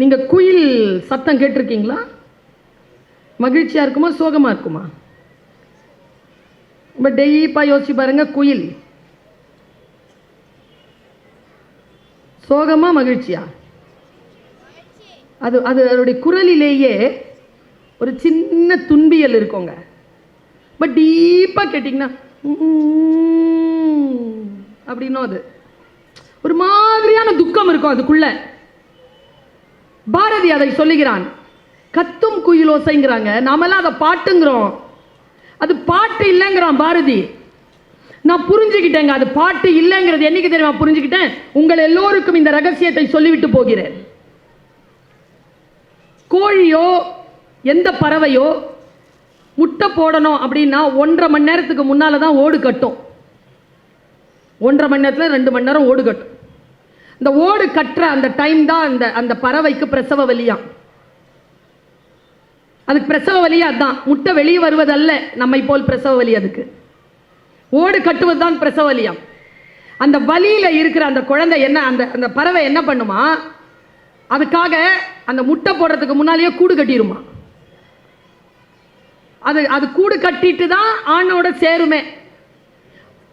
நீங்கள் குயில் சத்தம் கேட்டிருக்கீங்களா? மகிழ்ச்சியாக இருக்குமா சோகமாக இருக்குமா? ரொம்ப டெய்ப்பாக யோசிச்சு பாருங்க. குயில் சோகமா மகிழ்ச்சியா? அது அது அதோடைய குரலிலேயே ஒரு சின்ன துன்பியல் இருக்குங்க. பட் டீப்பாக கேட்டிங்கன்னா அப்படின்னும் அது ஒரு மாதிரியான துக்கம் இருக்கும் அதுக்குள்ள. பாரதி அதை சொல்லுகிறான், கத்தும் குயிலோசைங்கிறாங்க, நாமெல்லாம் அதை பாட்டுங்கிறோம். அது பாட்டு இல்லைங்கிறான் பாரதி. நான் புரிஞ்சுக்கிட்டேங்க, அது பாட்டு இல்லைங்கிறது என்னைக்கு தெரியுமா புரிஞ்சுக்கிட்டேன்? உங்கள் எல்லோருக்கும் இந்த ரகசியத்தை சொல்லிவிட்டு போகிறேன். கோழியோ எந்த பறவையோ முட்டை போடணும் அப்படின்னா 1.5 மணி நேரத்துக்கு முன்னால தான் ஓடு கட்டும். 1.5 மணி நேரத்தில் 2 மணி நேரம் ஓடு கட்டும். இந்த ஓடு கட்டுற அந்த டைம் தான் அந்த பறவைக்கு பிரசவ வலியாம். அதுக்கு பிரசவ வலியா தான், முட்டை வெளியே வருவதல்ல நம்மை போல் பிரசவ வலி. அதுக்கு ஓடு கட்டுவது தான் பிரசவ வலியாம். அந்த வலியில இருக்கிற அந்த குழந்தை என்ன, அந்த பறவை என்ன பண்ணுமா, அதுக்காக அந்த முட்டை போடுறதுக்கு முன்னாலேயே கூடு கட்டிடுமா. அது கூடு கட்டிட்டு தான் ஆணோட சேருமே.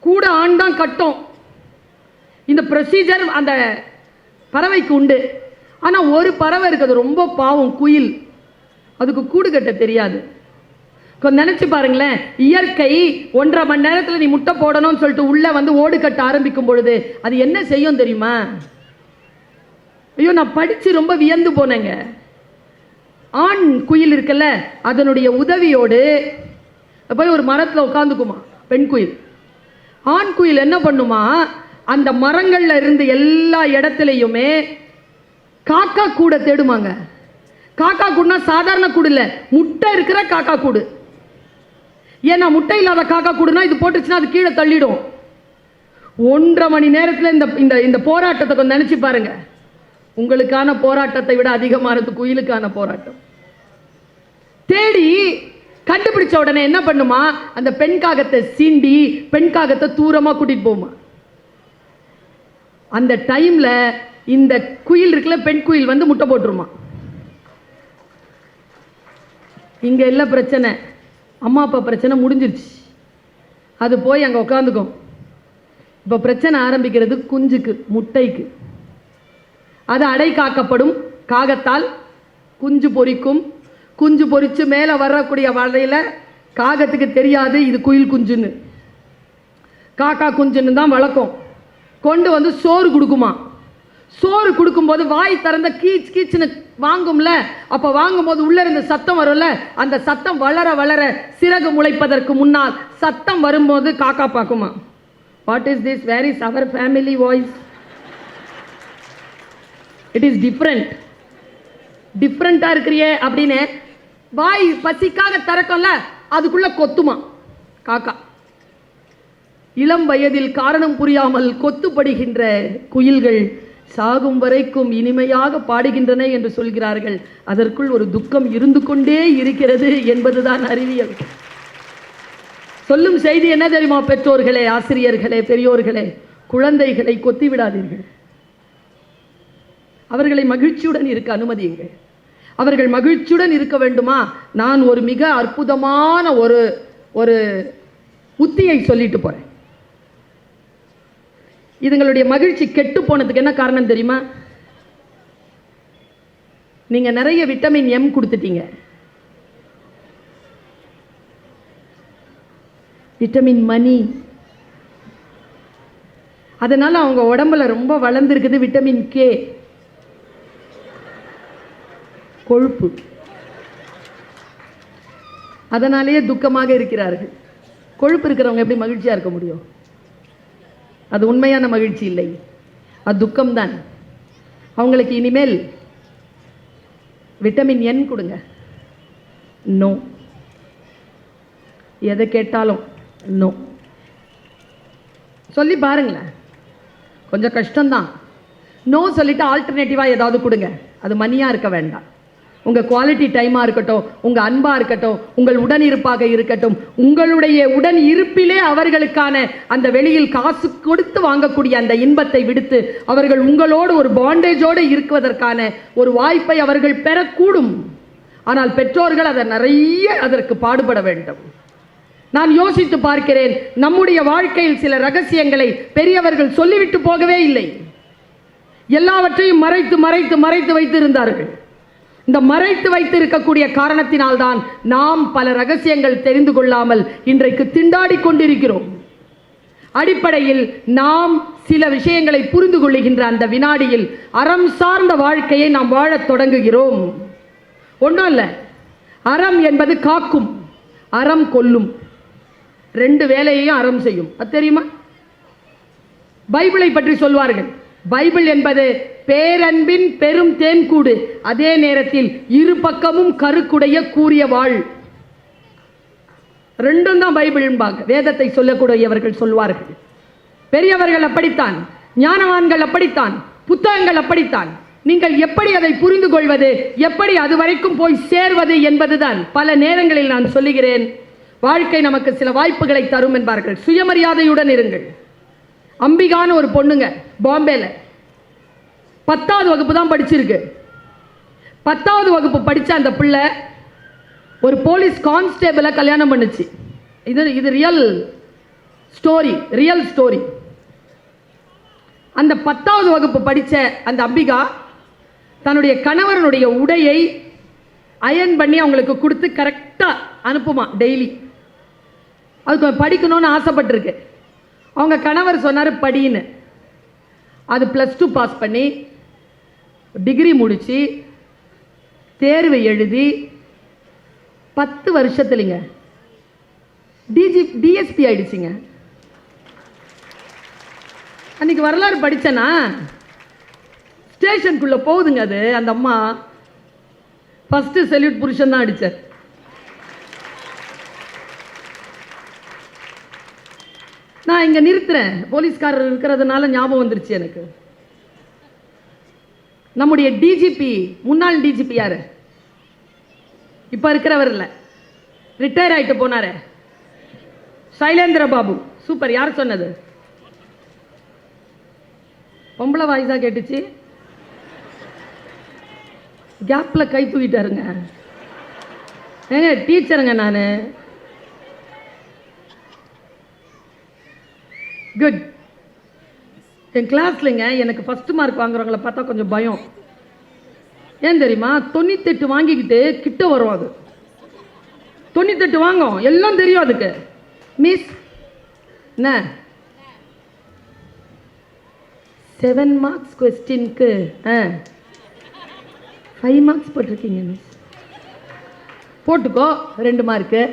கூட ஆண் தான் கட்டும். இந்த ப்ரொசீஜர் அந்த பறவைக்கு உண்டு. ஆனால் ஒரு பறவை இருக்குது, ரொம்ப பாவம், குயில். அதுக்கு கூடு கட்ட தெரியாது. கொஞ்சம் நினச்சி பாருங்களேன், இயற்கை 1.5 மணி நேரத்தில் நீ முட்டை போடணும்னு சொல்லிட்டு உள்ளே வந்து ஓடு கட்ட ஆரம்பிக்கும் பொழுது அது என்ன செய்யும் தெரியுமா? ஐயோ, நான் படித்து ரொம்ப வியந்து போனேங்க. ஆண் குயில் இருக்குல்ல, அதனுடைய உதவியோடு போய் ஒரு மரத்தில் உட்காந்துக்குமா பெண் குயில். ஆண் குயில் என்ன பண்ணுமா, அந்த மரங்கள்ல இருந்து எல்லா இடத்துலையுமே காக்கா கூட தேடுமாங்க. காக்கா கூடுனா சாதாரண கூடு இல்லை, முட்டை இருக்கிற காக்கா கூடு. ஏன்னா முட்டை இல்லாத காக்கா கூடுனா இது போட்டுச்சுன்னா அது கீழே தள்ளிடும். 1.5 மணி நேரத்தில் இந்த இந்த போராட்டத்தை கொஞ்சம் நினைச்சு பாருங்க. உங்களுக்கான போராட்டத்தை விட அதிகமானது குயிலுக்கான போராட்டம். தேடி கண்டுபிடிச்ச உடனே என்ன பண்ணுமா, அந்த பெண் காகத்தை சீண்டி பெண் காகத்தை தூரமா கூட்டிட்டு போகுமா. அந்த டைம்ல இந்த குயில் இருக்குல்ல, பெண் குயில் வந்து முட்டை போட்டுருமா. இங்க இல்ல பிரச்சனை, அம்மா அப்பா பிரச்சனை முடிஞ்சிருச்சு. அது போய் அங்க உட்காந்துக்கும். இப்ப பிரச்சனை ஆரம்பிக்கிறது குஞ்சுக்கு, முட்டைக்கு. அது அடை காக்கப்படும் காகத்தால். குஞ்சு பொரிக்கும். குஞ்சு பொரிச்சு மேலே வரக்கூடிய வரையில காகத்துக்கு தெரியாது இது குயில் குஞ்சுன்னு. காக்கா குஞ்சுன்னு தான் வளர்க்கும். கொண்டு வந்து சோறு கொடுக்குமா. சோறு கொடுக்கும்போது வாய் திறந்த கீச் கீச்சுன்னு வாங்கும்ல, அப்போ வாங்கும்போது உள்ள இருந்து சத்தம் வரும்ல, அந்த சத்தம் வளர வளர சிறகு முளைப்பதற்கு முன்னால் சத்தம் வரும்போது காக்கா பார்க்குமா, what is this, where is our family voice, it is different. டிஃப்ரெண்ட்டாக இருக்கிறியே அப்படின்னு வாய் பசிக்காக திறக்கும்ல, அதுக்குள்ள கொத்துமா காக்கா. இளம் வயதில் காரணம் புரியாமல் கொத்துப்படுகின்ற குயில்கள் சாகும் வரைக்கும் இனிமையாக பாடுகின்றன என்று சொல்கிறார்கள். அதற்குள் ஒரு துக்கம் இருந்து கொண்டே இருக்கிறது என்பதுதான் அறிவியல். சொல்லும் செய்தி என்ன தெரியுமா பெற்றோர்களே, ஆசிரியர்களே, பெரியோர்களே, குழந்தைகளை கொத்தி விடாதீர்கள். அவர்களை மகிழ்ச்சியுடன் இருக்க அனுமதியுங்கள். அவர்கள் மகிழ்ச்சியுடன் இருக்க வேண்டுமா? நான் ஒரு மிக அற்புதமான ஒரு உத்தியை சொல்லிட்டு போறேன். இதுங்களுடைய மகிழ்ச்சி கெட்டு போனதுக்கு என்ன காரணம் தெரியுமா? நீங்க நிறைய விட்டமின் எம் கொடுத்துட்டீங்க. விட்டமின் மணி. அதனால அவங்க உடம்புல ரொம்ப வளர்ந்துருக்குது விட்டமின் கே, கொழுப்பு. அதனாலேயே துக்கமாக இருக்கிறார்கள். கொழுப்பு இருக்கிறவங்க எப்படி மகிழ்ச்சியா இருக்க முடியும்? அது உண்மையான மகிழ்ச்சி இல்லை, அது துக்கம்தான். அவங்களுக்கு இனிமேல் விட்டமின் என் கொடுங்க. நோ, எதை கேட்டாலும் நோ சொல்லி பாருங்களேன். கொஞ்சம் கஷ்டம்தான். நோ சொல்லிட்டு ஆல்டர்னேட்டிவா ஏதாவது கொடுங்க. அது மணியா இருக்க வேண்டாம். உங்கள் குவாலிட்டி டைமாக இருக்கட்டும், உங்கள் அன்பாக இருக்கட்டும், உங்கள் உடன் இருப்பாக இருக்கட்டும், உங்களுடைய உடன் இருப்பிலே அவர்களுக்கான அந்த வெளியில் காசு கொடுத்து வாங்கக்கூடிய அந்த இன்பத்தை விடுத்து அவர்கள் உங்களோடு ஒரு பாண்டேஜோடு இருக்குவதற்கான ஒரு வாய்ப்பை அவர்கள் பெறக்கூடும். ஆனால் பெற்றோர்கள் அதை நிறைய அதற்கு பாடுபட வேண்டும். நான் யோசித்து பார்க்கிறேன், நம்முடைய வாழ்க்கையில் சில ரகசியங்களை பெரியவர்கள் சொல்லிவிட்டு போகவே இல்லை. எல்லாவற்றையும் மறைத்து மறைத்து மறைத்து வைத்திருந்தார்கள். இந்த மறைத்து வைத்து இருக்கக்கூடிய காரணத்தினால்தான் நாம் பல ரகசியங்கள் தெரிந்து கொள்ளாமல் இன்றைக்கு திண்டாடி கொண்டிருக்கிறோம். அடிப்படையில் நாம் சில விஷயங்களை புரிந்து கொள்ளுகின்ற அந்த வினாடியில் அறம் சார்ந்த வாழ்க்கையை நாம் வாழத் தொடங்குகிறோம். ஒன்றும் இல்லை, அறம் என்பது காக்கும், அறம் கொல்லும். ரெண்டு வேலையையும் அறம் செய்யும். அது தெரியுமா? பைபிளை பற்றி சொல்வார்கள், பைபிள் என்பது பேரன்பின் பெரும் தேன்கூடு, அதே நேரத்தில் இரு பக்கமும் கருக்குடைய கூறிய வாழ். ரெண்டும் தான் பைபிள்பாங்க. வேதத்தை சொல்லக்கூடியவர்கள் சொல்வார்கள். பெரியவர்கள் அப்படித்தான், ஞானவான்கள் அப்படித்தான், புத்தகங்கள் அப்படித்தான். நீங்கள் எப்படி அதை புரிந்து கொள்வது, எப்படி அது வரைக்கும் போய் சேர்வது என்பதுதான். பல நேரங்களில் நான் சொல்லுகிறேன், வாழ்க்கை நமக்கு சில வாய்ப்புகளை தரும் என்பார்கள். சுயமரியாதையுடன் இருங்கள். அம்பிகான்னு ஒரு பொண்ணுங்க பாம்பேல 10வது வகுப்பு தான் படிச்சிருக்கு. 10வது வகுப்பு படித்த அந்த பிள்ளை ஒரு போலீஸ் கான்ஸ்டேபிளை கல்யாணம் பண்ணுச்சு. இது ரியல் ஸ்டோரி. அந்த 10வது வகுப்பு படித்த அந்த அம்பிகா தன்னுடைய கணவனுடைய உடையை அயன் பண்ணி அவங்களுக்கு கொடுத்து கரெக்டாக அனுப்புமா டெய்லி. அதுக்கு படிக்கணும்னு ஆசைப்பட்டிருக்கு. அவங்க கணவர் சொன்னார் படின்னு. அது +2 பாஸ் பண்ணி டிகிரி முடித்து தேர்வை எழுதி 10 வருஷத்துலிங்க டிஎஸ்பி ஆயிடுச்சுங்க. அன்னைக்கு வரலாறு படித்தேன்னா ஸ்டேஷனுக்குள்ளே போகுதுங்க. அது அந்த அம்மா ஃபஸ்ட்டு செல்யூட் புருஷன் தான் அடித்தார். நான் இங்கே நிறுத்துறேன், போலீஸ்காரர் இருக்கிறதுனால ஞாபகம் வந்துருச்சு எனக்கு. நம்முடைய டிஜிபி, முன்னாள் டிஜிபி யாரு? இப்போ இருக்கிறவர் இல்லை, ரிட்டையர் ஆகிட்டு போனாரு, சைலேந்திர பாபு. சூப்பர். யார் சொன்னது? பொம்பளை வாய்ஸாக கேட்டுச்சு. கேப்பில் கை தூக்கிட்டாருங்க. ஏங்க டீச்சருங்க நான். குட். என் கிளாஸ்லங்க எனக்கு ஃபஸ்ட்டு மார்க் வாங்குறவங்கள பார்த்தா கொஞ்சம் பயம். ஏன் தெரியுமா? 98 வாங்கிக்கிட்டு கிட்ட வரும். அது 98 வாங்கும், எல்லாம் தெரியும் அதுக்கு. மிஸ் என்ன 7 மார்க்ஸ் கொஸ்டினுக்கு 5 மார்க்ஸ் போட்டிருக்கீங்க மிஸ். போட்டுக்கோ, 2 மார்க்கு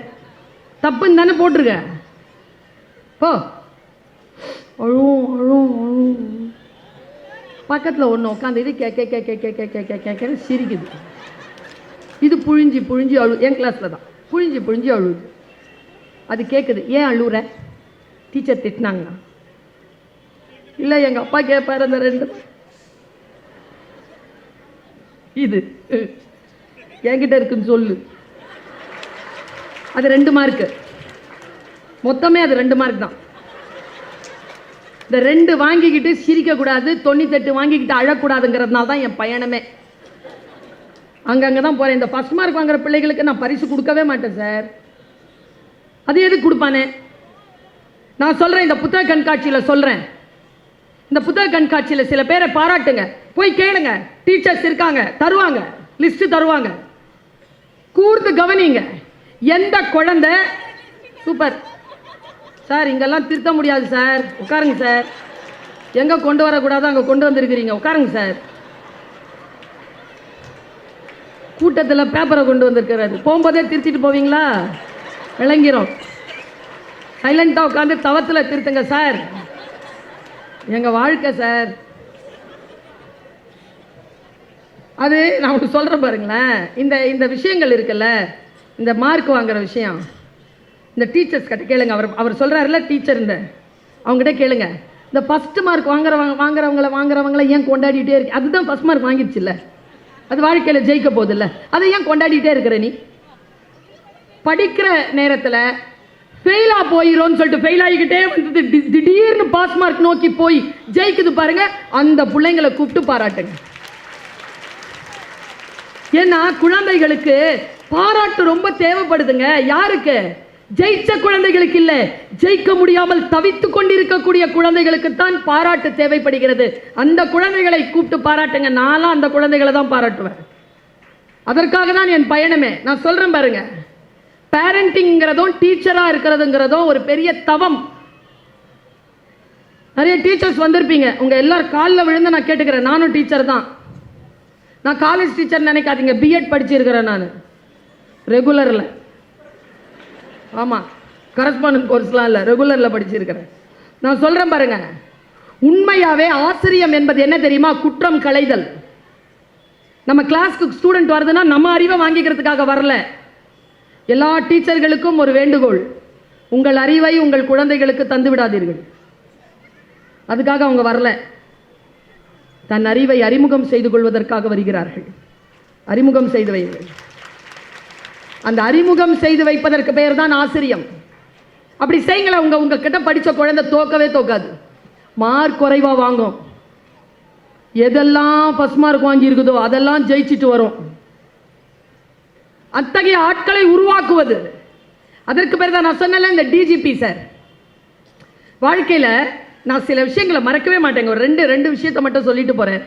தப்புன்னு தானே போட்டிருக்க. போ. அழுவும். பக்கத்தில் ஒன்று உட்காந்து இது கேட்க சிரிக்குது. இது புழிஞ்சி அழு. என் கிளாஸில் தான் புழிஞ்சி அழுகுது. அது கேட்குது, ஏன் அழுகுற? டீச்சர் திட்டினாங்களா? இல்லை, எங்கள் அப்பா கேட்பார் அந்த 2. இது என்கிட்ட இருக்குன்னு சொல்லு. அது 2 மார்க்கு. மொத்தமே அது 2 மார்க் தான். இந்த 2 வாங்கிக்கிட்டு சிரிக்கக்கூடாது, 98 வாங்கிக்கிட்டு அழக்கூடாதுங்கிறதுனால தான் என் பயணமே. அங்கங்கே தான் போகிறேன். இந்த ஃபஸ்ட் மார்க் வாங்குற பிள்ளைகளுக்கு நான் பரிசு கொடுக்கவே மாட்டேன் சார். அது எதுக்கு கொடுப்பானே? நான் சொல்கிறேன், இந்த புத்தக கண்காட்சியில் சொல்கிறேன். இந்த புத்தக கண்காட்சியில் சில பேரை பாராட்டுங்க, போய் கேளுங்க. டீச்சர்ஸ் இருக்காங்க, தருவாங்க, லிஸ்ட்டு தருவாங்க. கூர்ந்து கவனிங்க. எந்த குழந்தை சூப்பர் சார், இங்கெல்லாம் திருத்த முடியாது சார், உட்காருங்க சார். எங்கே கொண்டு வரக்கூடாதோ அங்கே கொண்டு வந்திருக்கிறீங்க, உட்காருங்க சார். கூட்டத்தில் பேப்பரை கொண்டு வந்திருக்கிறாரு, போகும்போதே திருத்திட்டு போவீங்களா? விளங்கிறோம். சைலண்டாக உட்காந்து தவத்தில் திருத்துங்க சார். எங்கள் வாழ்க்கை சார் அது. நான் உங்களுக்கு சொல்கிறேன் பாருங்களேன். இந்த விஷயங்கள் இருக்குல்ல, இந்த மார்க் வாங்குற விஷயம், இந்த டீச்சர்ஸ் கிட்ட கேளுங்க. அவர் சொல்கிறாருல்ல, டீச்சர் அவங்ககிட்ட கேளுங்க. இந்த ஃபஸ்ட்டு மார்க் வாங்குறவங்கள ஏன் கொண்டாடிட்டே இருக்கு? அதுதான் ஃபஸ்ட் மார்க் வாங்கிடுச்சு இல்லை. அது வாழ்க்கையில ஜெயிக்க போதில்ல. அதை ஏன் கொண்டாடிட்டே இருக்கிற நீ? படிக்கிற நேரத்தில் ஃபெயிலா போயிரும் சொல்லிட்டு ஃபெயில் ஆகிக்கிட்டே வந்து திடீர்னு பாஸ் மார்க் நோக்கி போய் ஜெயிக்குது பாருங்க, அந்த பிள்ளைங்களை கூப்பிட்டு பாராட்டுங்க. ஏன்னா குழந்தைகளுக்கு பாராட்டு ரொம்ப தேவைப்படுதுங்க. யாருக்கு? ஜெயிச்ச குழந்தைகளுக்கு இல்ல, ஜெயிக்க முடியாமல் தவித்து கொண்டிருக்கக்கூடிய குழந்தைகளுக்கு தான் பாராட்டு தேவைப்படுகிறது. அந்த குழந்தைகளை கூப்பிட்டு பாராட்டுங்க. நான்லாம் அந்த குழந்தைகளை தான் பாராட்டுவேன். அதற்காக தான் என் பயணமே. நான் சொல்றேன் பாருங்க, பேரண்டிங்கிறதும் டீச்சரா இருக்கிறதுங்கிறதும் ஒரு பெரிய தவம். நிறைய டீச்சர்ஸ் வந்திருப்பீங்க, உங்க எல்லாரும் காலில் விழுந்து நான் கேட்டுக்கிறேன். நானும் டீச்சர் தான். நான் காலேஜ் டீச்சர் நினைக்காதீங்க, பிஎட் படிச்சிருக்கிறேன் நான் ரெகுலர்ல. ஆமா, கரஸ்பாண்டன்ட் கோர்ஸ்லாம் இல்லை, ரெகுலர்ல படிச்சிருக்கிறேன். நான் சொல்றேன் பாருங்க, உண்மையாவே ஆசிரியம் என்பது என்ன தெரியுமா? குற்றம் களைதல். நம்ம கிளாஸ்க்கு ஸ்டூடெண்ட் வருதுன்னா நம்ம அறிவை வாங்கிக்கிறதுக்காக வரல. எல்லா டீச்சர்களுக்கும் ஒரு வேண்டுகோள், உங்கள் அறிவை உங்கள் குழந்தைகளுக்கு தந்து விடாதீர்கள். அதுக்காக அவங்க வரல, தன் அறிவை அறிமுகம் செய்து கொள்வதற்காக வருகிறார்கள். அறிமுகம் செய்து வைங்கள். அந்த அறிமுகம் செய்து வைப்பதற்கு பெயர் தான் ஆசிரியம். அப்படி செய்யுங்களா, உங்க கிட்ட படிச்ச குழந்தை தோக்கவே தோக்காது, மார்க் குறைவா வாங்கும். எதெல்லாம் ஃபர்ஸ்ட் மார்க் வாங்கி இருக்குதோ அதெல்லாம் ஜெயிச்சுட்டு வரும். அத்தகைய ஆட்களை உருவாக்குவது, அதற்கு பேர் தான் நான் சொன்னல இந்த டிஜிபி சார். வாழ்க்கையில் நான் சில விஷயங்களை மறக்கவே மாட்டேங்க. ஒரு ரெண்டு விஷயத்தை மட்டும் சொல்லிட்டு போறேன்.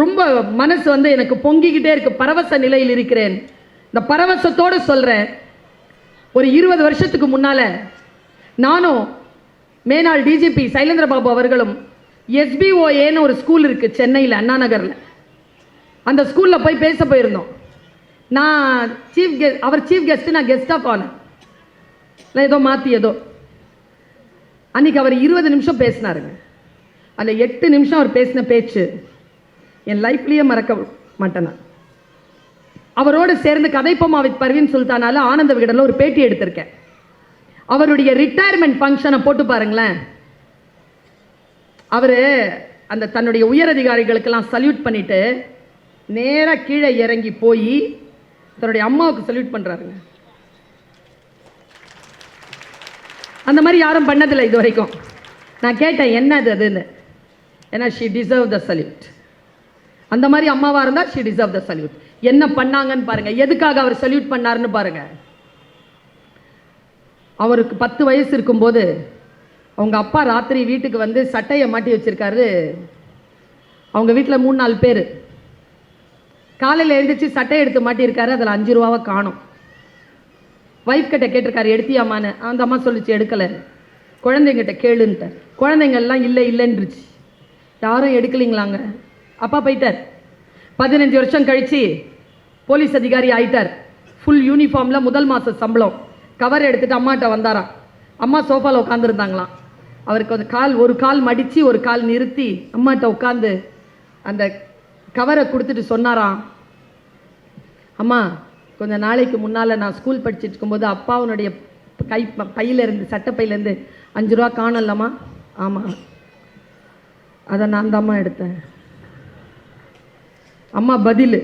ரொம்ப மனசு வந்து எனக்கு பொங்கிக்கிட்டே இருக்கு, பரவச நிலையில் இருக்கிறேன். இந்த பரவசத்தோடு சொல்றேன், ஒரு 20 வருஷத்துக்கு முன்னால நானும் மேனாள் டிஜிபி சைலேந்திர பாபு அவர்களும் SBOAன்னு ஒரு ஸ்கூல் இருக்கு சென்னையில் அண்ணா நகர்ல, அந்த ஸ்கூல்ல போய் பேச போயிருந்தோம். நான் அவர் சீஃப் கெஸ்ட், நான் கெஸ்ட் ஆஃப் ஆனர். ஏதோ மாத்தி ஏதோ அன்னைக்கு அவர் 20 நிமிஷம் பேசினாருங்க. அதில் 8 நிமிஷம் அவர் பேசின பேச்சு என் லைஃப்லயே மறக்க மாட்டேன். அவரோடு சேர்ந்து கதைப்போமா வித் பர்வீன் சுல்தானால ஆனந்த விகடனில் ஒரு பேட்டி எடுத்திருக்கேன். அவருடைய ரிட்டையர்மெண்ட் ஃபங்க்ஷனை போட்டு பாருங்களேன். அவர் அந்த தன்னுடைய உயர் அதிகாரிகளுக்கெல்லாம் சல்யூட் பண்ணிட்டு நேராக கீழே இறங்கி போய் தன்னுடைய அம்மாவுக்கு சல்யூட் பண்ணுறாருங்க. அந்த மாதிரி யாரும் பண்ணதில்லை இது வரைக்கும். நான் கேட்டேன் என்னது அதுன்னு, ஏன்னா ஷி டிசர்வ் த சல்யூட். அந்த மாதிரி அம்மாவா இருந்தா ஷி டிசர்வ் த சல்யூட். என்ன பண்ணாங்கன்னு பாருங்க, எதுக்காக அவர் சல்யூட் பண்ணாருன்னு பாருங்க. அவருக்கு 10 வயசு இருக்கும்போது அவங்க அப்பா ராத்திரி வீட்டுக்கு வந்து சட்டையை மாட்டி வச்சிருக்காரு. அவங்க வீட்டில் 3-4 பேர். காலையில் எழுந்திரிச்சு சட்டையை எடுத்து மாட்டியிருக்காரு, அதில் 5 ரூபாவை காணும். வைஃப் கிட்ட கேட்டிருக்காரு எடுத்தியாமான்னு. அந்த அம்மா சொல்லிச்சு எடுக்கலை. குழந்தைங்கிட்ட கேளுன்ட்டார். குழந்தைங்கள்லாம் இல்லை இல்லைன்றுச்சு. யாரும் எடுக்கலிங்களாங்க. அப்பா போயிட்டார். 15 வருஷம் கழிச்சு போலீஸ் அதிகாரி ஆயிட்டார். ஃபுல் யூனிஃபார்மில், முதல் மாத சம்பளம். கவர் எடுத்துட்டு அம்மாட்ட வந்தாராம். அம்மா சோஃபாவில் உட்காந்துருந்தாங்களாம். அவருக்கு அந்த ஒரு கால் மடித்து ஒரு கால் நிறுத்தி அம்மாட்ட உட்காந்து அந்த கவரை கொடுத்துட்டு சொன்னாராம், அம்மா கொஞ்சம் நாளைக்கு முன்னால் நான் ஸ்கூல் படிச்சுட்டு இருக்கும்போது அப்பாவுடைய பையிலேருந்து சட்டப்பையிலேருந்து 5 ரூபா காணலம்மா. ஆமாம், அதை நான் தாம்மா எடுத்தேன். அம்மா பதில்,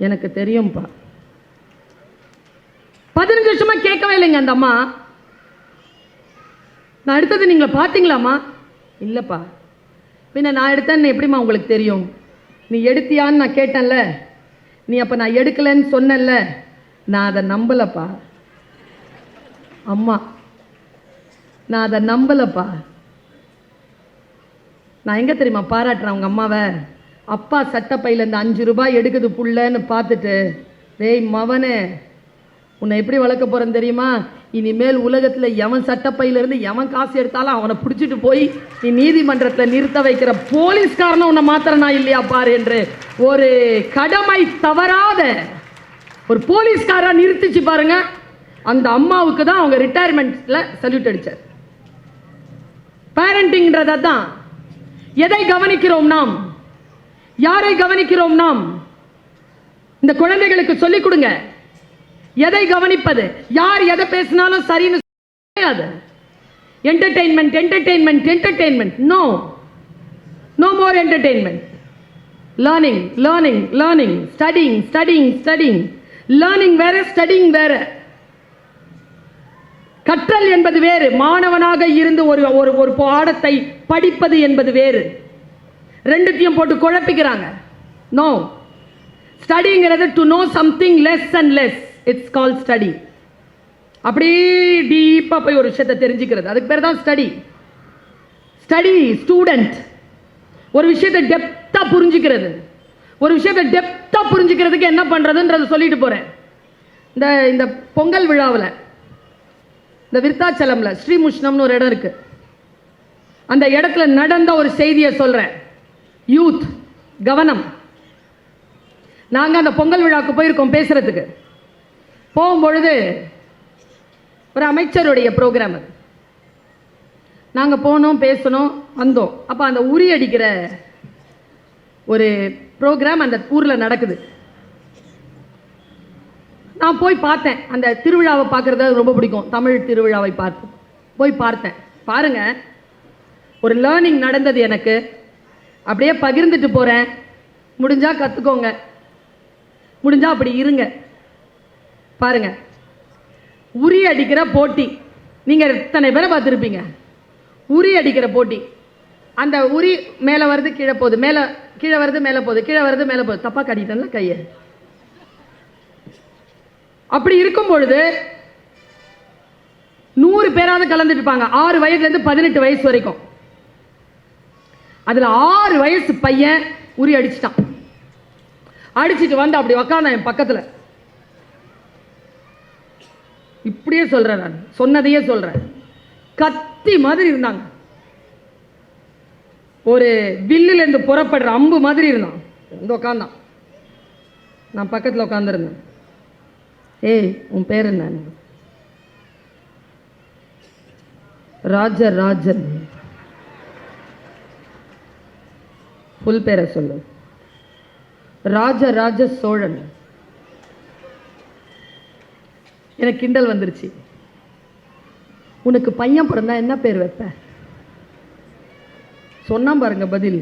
எனக்கு தெரியும்ப்பா. 15 வருஷமா கேட்கவே இல்லைங்க அந்த அம்மா. நான் எடுத்தது நீங்கள பார்த்தீங்களாம்மா? இல்லைப்பா. பின்ன நான் எடுத்தேன்னு எப்படிம்மா உங்களுக்கு தெரியும்? நீ எடுத்தியான்னு நான் கேட்டேன்ல, நீ அப்போ நான் எடுக்கலைன்னு சொன்னல, நான் அதை நம்பலப்பா. அம்மா, நான் அதை நம்பலப்பா. நான் எங்கே தெரியுமா பாராட்டுறேன் உங்கள் அம்மாவை? அப்பா சட்டப்பையிலேருந்து 5 ரூபாய் எடுக்குது புள்ளன்னு பார்த்துட்டு, டேய் மவனே, உன்னை எப்படி வளர்க்க போகிறேன்னு தெரியுமா? இனிமேல் உலகத்தில் எவன் சட்டப்பையிலிருந்து எவன் காசு எடுத்தாலும் அவனை பிடிச்சிட்டு போய் நீ நீதிமன்றத்தில் நிறுத்த வைக்கிற போலீஸ்காரனை உன்னை மாத்திரனா இல்லையா பாரு என்று ஒரு கடமை தவறாத ஒரு போலீஸ்காரா நிறுத்திச்சு பாருங்க. அந்த அம்மாவுக்கு தான் அவங்க ரிட்டையர்மெண்ட்ல சல்யூட் அடிச்சார். பேரண்டிங்ன்றத தான். எதை கவனிக்கிறோம் நாம்? யாரை கவனிக்கிறோம் நாம்? இந்த குழந்தைகளுக்கு சொல்லிக் கொடுங்க. எதை கவனிப்பது? யார் எதை பேசினாலும் சரின்னு கிடையாது. Entertainment entertainment entertainment, no, no more entertainment. Learning learning learning, studying studying studying. Learning வேற, ஸ்டடிங் வேற. கற்றல் என்பது வேறு, மாணவனாக இருந்து ஒரு ஒரு பாடத்தை படிப்பது என்பது வேறு. ரெண்டுத்தையும் போட்டு குழப்பிக்கிறாங்க. நோ, ஸ்டடிங்கிறது to know something less and less, it's call study. அப்படியே டீப்பா போய் ஒரு விஷயத்தை தெரிஞ்சுக்கிறது, அதுக்கு பேர் தான் ஸ்டடி. ஸ்டடி ஸ்டூடெண்ட் ஒரு விஷயத்தை டெப்தா புரிஞ்சுக்கிறது. ஒரு விஷயத்தை டெப்தா புரிஞ்சுக்கிறதுக்கு என்ன பண்றதுன்றதை சொல்லிட்டு போறேன். இந்த பொங்கல் விழாவில், இந்த விருத்தாச்சலம்ல ஸ்ரீமுஷ்ணம்னு ஒரு இடம் இருக்கு, அந்த இடத்துல நடந்த ஒரு செய்தியை சொல்றேன். யூத் கவனம். நாங்க அந்த பொங்கல் விழாவுக்கு போயிருக்கோம் பேசுறதுக்கு. போகும்பொழுது ஒரு அமைச்சருடைய ப்ரோக்ராம் அது. நாங்க போனோம், பேசணும், வந்தோம். அப்ப அந்த உரி அடிக்கிற ஒரு ப்ரோக்ராம் அந்த ஊர்ல நடக்குது. நான் போய் பார்த்தேன். அந்த திருவிழாவை பார்க்கறது ரொம்ப பிடிக்கும், தமிழ் திருவிழாவை போய் பார்த்தேன். பாருங்க, ஒரு லேர்னிங் நடந்தது எனக்கு. அப்படியே பகிர்ந்துட்டு போறேன். முடிஞ்சா கத்துக்கோங்க, முடிஞ்சா அப்படி இருங்க. பாருங்க, உரி அடிக்கிற போட்டி. நீங்க எத்தனை பேரை பார்த்துருப்பீங்க? உரி அடிக்கிற போட்டி. அந்த உரி மேலே வருது, கீழே போகுது, மேலே கீழே வருது, மேலே போகுது, கீழே வருது, மேலே போகுது. தப்பா காட்டிட்டேன்ல கையை. அப்படி இருக்கும் பொழுது 100 பேராவது கலந்துட்டு இருப்பாங்க, 6 வயதுலேருந்து 18 வயசு வரைக்கும். அதுல 6 வயசு பையன் உரி அடிச்சிட்டான். அடிச்சிட்டு வந்து அப்படி உக்காந்தான் என் பக்கத்துல. இப்படியே சொல்றேன், நான் சொன்னதையே சொல்றேன். கத்தி மாதிரி இருந்தாங்க, ஒரு வில்லுல இருந்து புறப்படுற அம்பு மாதிரி இருந்தான். வந்து உக்காந்தான், நான் பக்கத்துல உட்காந்துருந்தேன். ஏய், உன் பேர் என்ன? ராஜராஜன். புல் பேரை சொல்லு. ராஜராஜ சோழன். எனக்கு கிண்டல் வந்துருச்சு. உனக்கு பையன் பிறந்தா என்ன பேர் வைப்ப? சொன்னா பாருங்க பதில்.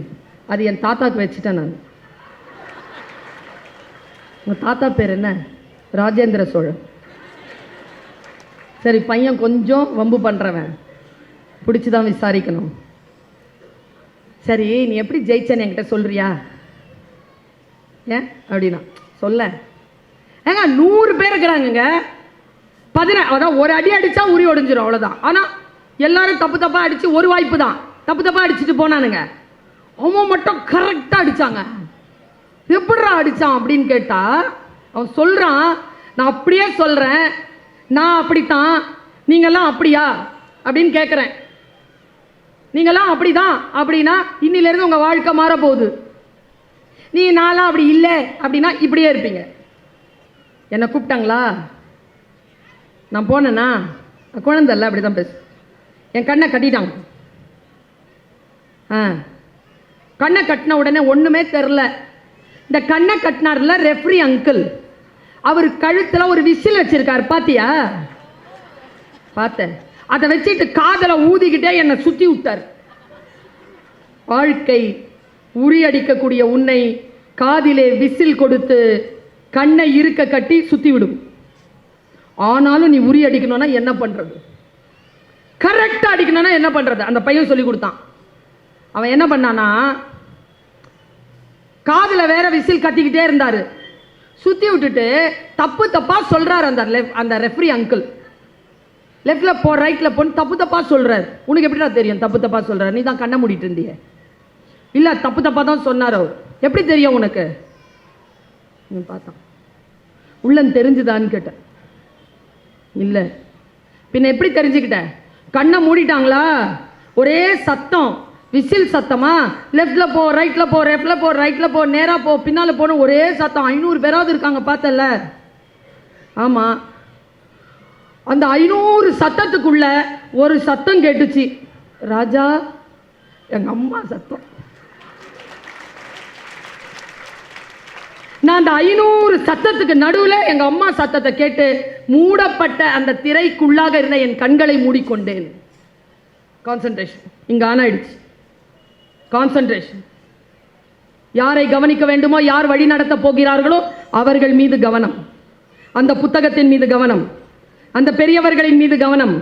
அது என் தாத்தாக்கு வச்சுட்டேன் நான். உங்க தாத்தா பேர் என்ன? ராஜேந்திர சோழன். சரி, பையன் கொஞ்சம் வம்பு பண்றவன், பிடிச்சுதான் விசாரிக்கணும். சரி, நீ எப்படி ஜெயிச்சேன்னு என்கிட்ட சொல்றியா? ஏன் அப்படின்னா சொல்ல. ஏங்க 100 பேர் இருக்கிறாங்க. அதான் ஒரு அடி அடிச்சா உரி ஒடிஞ்சிடும், அவ்வளவுதான். ஆனா எல்லாரும் தப்பு தப்பா அடிச்சு, ஒரு வாய்ப்பு தான் தப்பு தப்பா அடிச்சுட்டு போனானுங்க. அவன் மட்டும் கரெக்டா அடிச்சாங்க. எப்படிடா அடிச்சான் அப்படின்னு கேட்டா, அவன் சொல்றான், நான் அப்படியே சொல்றேன், நான் அப்படித்தான், நீங்கெல்லாம் அப்படியா அப்படின்னு கேட்கிறேன். நீங்களாம் அப்படிதான் அப்படின்னா இன்னில இருந்து உங்க வாழ்க்கை மாற போகுது. நீ நான்லாம் அப்படி இல்லை அப்படின்னா இப்படியே இருப்பீங்க. என்னை கூப்பிட்டாங்களா, நான் போனேன்னா, குழந்தை இல்லை, அப்படிதான் பேசு. என் கண்ணை கட்டிட்டாங்க. கண்ணை கட்டின உடனே ஒண்ணுமே தெரில. இந்த கண்ணை கட்டினார்ல ரெஃப்ரி அங்கிள், அவர் கழுத்துல ஒரு விசில் வச்சிருக்காரு, பாத்தியா? பார்த்தேன். அதை வச்சுட்டு காதல ஊதிக்கிட்டே என்னை சுத்தி விட்டார். வாழ்க்கை உரி அடிக்கக்கூடிய உன்னை காதிலே விசில் கொடுத்து கண்ணை இருக்க கட்டி சுத்தி விடும். ஆனாலும் நீ உரி அடிக்கணும்னா என்ன பண்றது? கரெக்டா அடிக்கணும்னா என்ன பண்றது? அந்த பையன் சொல்லி கொடுத்தான். அவன் என்ன பண்ணானா, காதுல வேற விசில் கத்திக்கிட்டே இருந்தாரு. சுத்தி விட்டுட்டு தப்பு தப்பா சொல்றாரு அந்த ரெஃப்ரி அங்கிள். லெஃப்ட்ல போ, ரைட்ல போன்னு தப்பு தப்பா சொல்றாரு. உனக்கு எப்படிடா தெரியும் தப்பு தப்பா சொல்றாரு? நீ தான் கண்ணை மூடிட்டு இருந்திய. இல்ல, தப்பு தப்பா தான் சொன்னார் அவர். எப்படி தெரியும் உனக்கு? நீ பார்த்தான். உள்ளம் தெரிஞ்சுதான்னு கேட்டேன். இல்ல. பின்ன எப்படி தெரிஞ்சுக்கிட்ட? கண்ணை மூடிட்டாங்களா, ஒரே சத்தம், விசில் சத்தமா, லெஃப்ட்ல போ, ரைட்ல போ, லெஃப்ட்ல போ, ரைட்ல போ, நேரா போ, பின்னால போன ஒரே சத்தம். 500 பேராவது இருக்காங்க, பார்த்தல? ஆமா. அந்த 500 சத்தத்துக்குள்ள ஒரு சத்தம் கேட்டுச்சு, ராஜா, எங்க அம்மா சத்தம். நான் அந்த 500 சத்தத்துக்கு நடுவுல எங்க அம்மா சத்தத்தை கேட்டு மூடப்பட்ட அந்த திரைக்குள்ளாக இருந்த என் கண்களை மூடிக்கொண்டேன். கான்சென்ட்ரேஷன் இங்க ஆன் ஆயிடுச்சு. கான்சென்ட்ரேஷன். யாரை கவனிக்க வேண்டுமோ, யார் வழி நடத்த போகிறார்களோ அவர்கள் மீது கவனம், அந்த புத்தகத்தின் மீது கவனம், அந்த பெரியவர்களின் மீது கவனம்,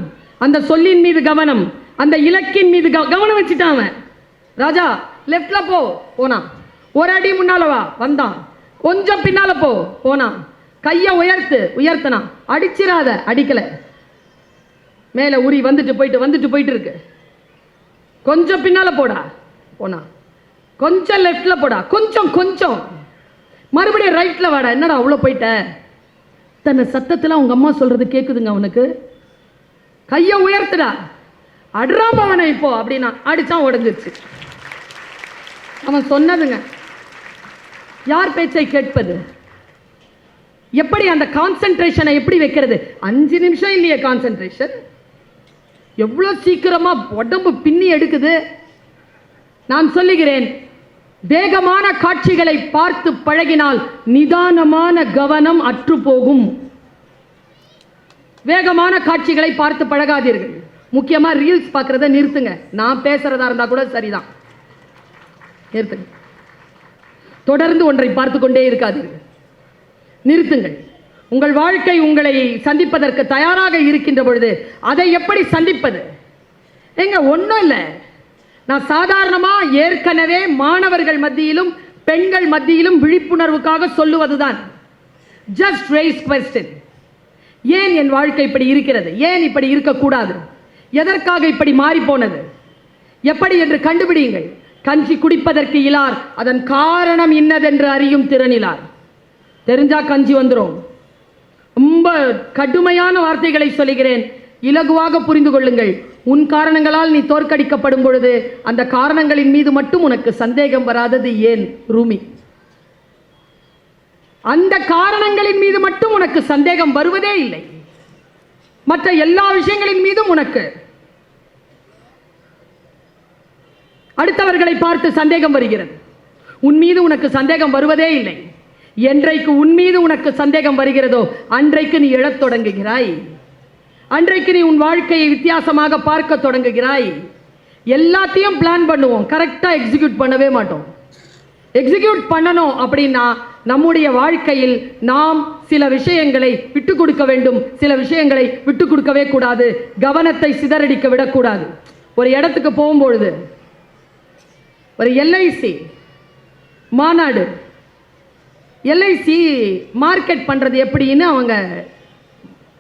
அந்த சொல்லின் மீது கவனம், அந்த இலக்கின் மீது கவனம் வச்சுட்டான். ராஜா லெஃப்ட்ல போ போனான், ஒரு அடி முன்னால வா வந்தான், கொஞ்சம் பின்னால போ போனான், கையை உயர்த்தினான், அடிச்சிராத அடிக்கல, மேல உரி வந்துட்டு போயிட்டு இருக்கு, கொஞ்சம் பின்னால போடா போனா, கொஞ்சம் லெஃப்ட்ல போடா, கொஞ்சம் மறுபடியும் ரைட்ல வாடா, என்னடா அவ்வளோ போயிட்ட. தன்னை சத்தத்தில் அவங்க அம்மா சொல்றது கேட்குதுங்க அவனுக்கு. கையை உயர்த்துடா, அட்ராம அவனை இப்போ அப்படின்னா அடிச்சான், உடஞ்சிருச்சு. அவன் சொன்னதுங்க. யார் பேச்சை கேட்பது? எப்படி அந்த கான்சென்ட்ரேஷனை எப்படி வைக்கிறது? 5 நிமிஷம் இல்லையே கான்சென்ட்ரேஷன், எவ்வளோ சீக்கிரமா உடம்பு பின்னி எடுக்குது. நான் சொல்லுகிறேன், வேகமான காட்சிகளை பார்த்து பழகினால் நிதானமான கவனம் அற்று போகும். வேகமான காட்சிகளை பார்த்து பழகாதீர்கள். முக்கியமா ரீல்ஸ் பார்க்கறத நிறுத்துங்க. நான் பேசுறதா இருந்தா கூட சரிதான், நிறுத்துங்க. தொடர்ந்து ஒன்றை பார்த்து கொண்டே இருக்காதீர்கள், நிறுத்துங்கள். உங்கள் வாழ்க்கை உங்களை சந்திப்பதற்கு தயாராக இருக்கின்ற பொழுது அதை எப்படி சந்திப்பது? எங்க ஒன்றும் இல்லை, நான் சாதாரணமா ஏற்கனவே மாணவர்கள் மத்தியிலும் பெண்கள் மத்தியிலும் விழிப்புணர்வுக்காக சொல்லுவதுதான், ஜஸ்ட் ரைஸ் குவெஸ்டின். ஏன் என் வாழ்க்கை இப்படி இருக்கிறது? ஏன் இப்படி இருக்கக்கூடாது? எதற்காக இப்படி மாறி போனது? எப்படி என்று கண்டுபிடியுங்கள். கஞ்சி குடிப்பதற்கு இலார், அதன் காரணம் இன்னதென்று அறியும் திறனிலார். தெரிஞ்சா கஞ்சி வந்துடும். ரொம்ப கடுமையான வார்த்தைகளை சொல்லுகிறேன், இலகுவாக புரிந்து கொள்ளுங்கள். உன் காரணங்களால் நீ தோற்கடிக்கப்படும் பொழுது அந்த காரணங்களின் மீது மட்டும் உனக்கு சந்தேகம் வராதது ஏன் ரூமி? அந்த காரணங்களின் மீது மட்டும் உனக்கு சந்தேகம் வருவதே இல்லை. மற்ற எல்லா விஷயங்களின் மீதும் உனக்கு அடுத்தவர்களை பார்த்து சந்தேகம் வருகிறது. உன் மீது உனக்கு சந்தேகம் வருவதே இல்லை. என்றைக்கு உன் மீது உனக்கு சந்தேகம் வருகிறதோ அன்றைக்கு நீ எழத் தொடங்குகிறாய். அன்றைக்கு நீ உன் வாழ்க்கையை வித்தியாசமாக பார்க்க தொடங்குகிறாய். எல்லாத்தையும் பிளான் பண்ணுவோம், கரெக்டா எக்ஸிக்யூட் பண்ணவே மாட்டோம். எக்ஸிக்யூட் பண்ணணும் அப்படின்னா நம்முடைய வாழ்க்கையில் நாம் சில விஷயங்களை விட்டு கொடுக்க வேண்டும், சில விஷயங்களை விட்டு கொடுக்கவே கூடாது. கவனத்தை சிதறடிக்க விடக்கூடாது. ஒரு இடத்துக்கு போகும்பொழுது ஒரு எல்ஐசி மாநாடு, எல்ஐசி மார்க்கெட் பண்றது எப்படின்னு அவங்க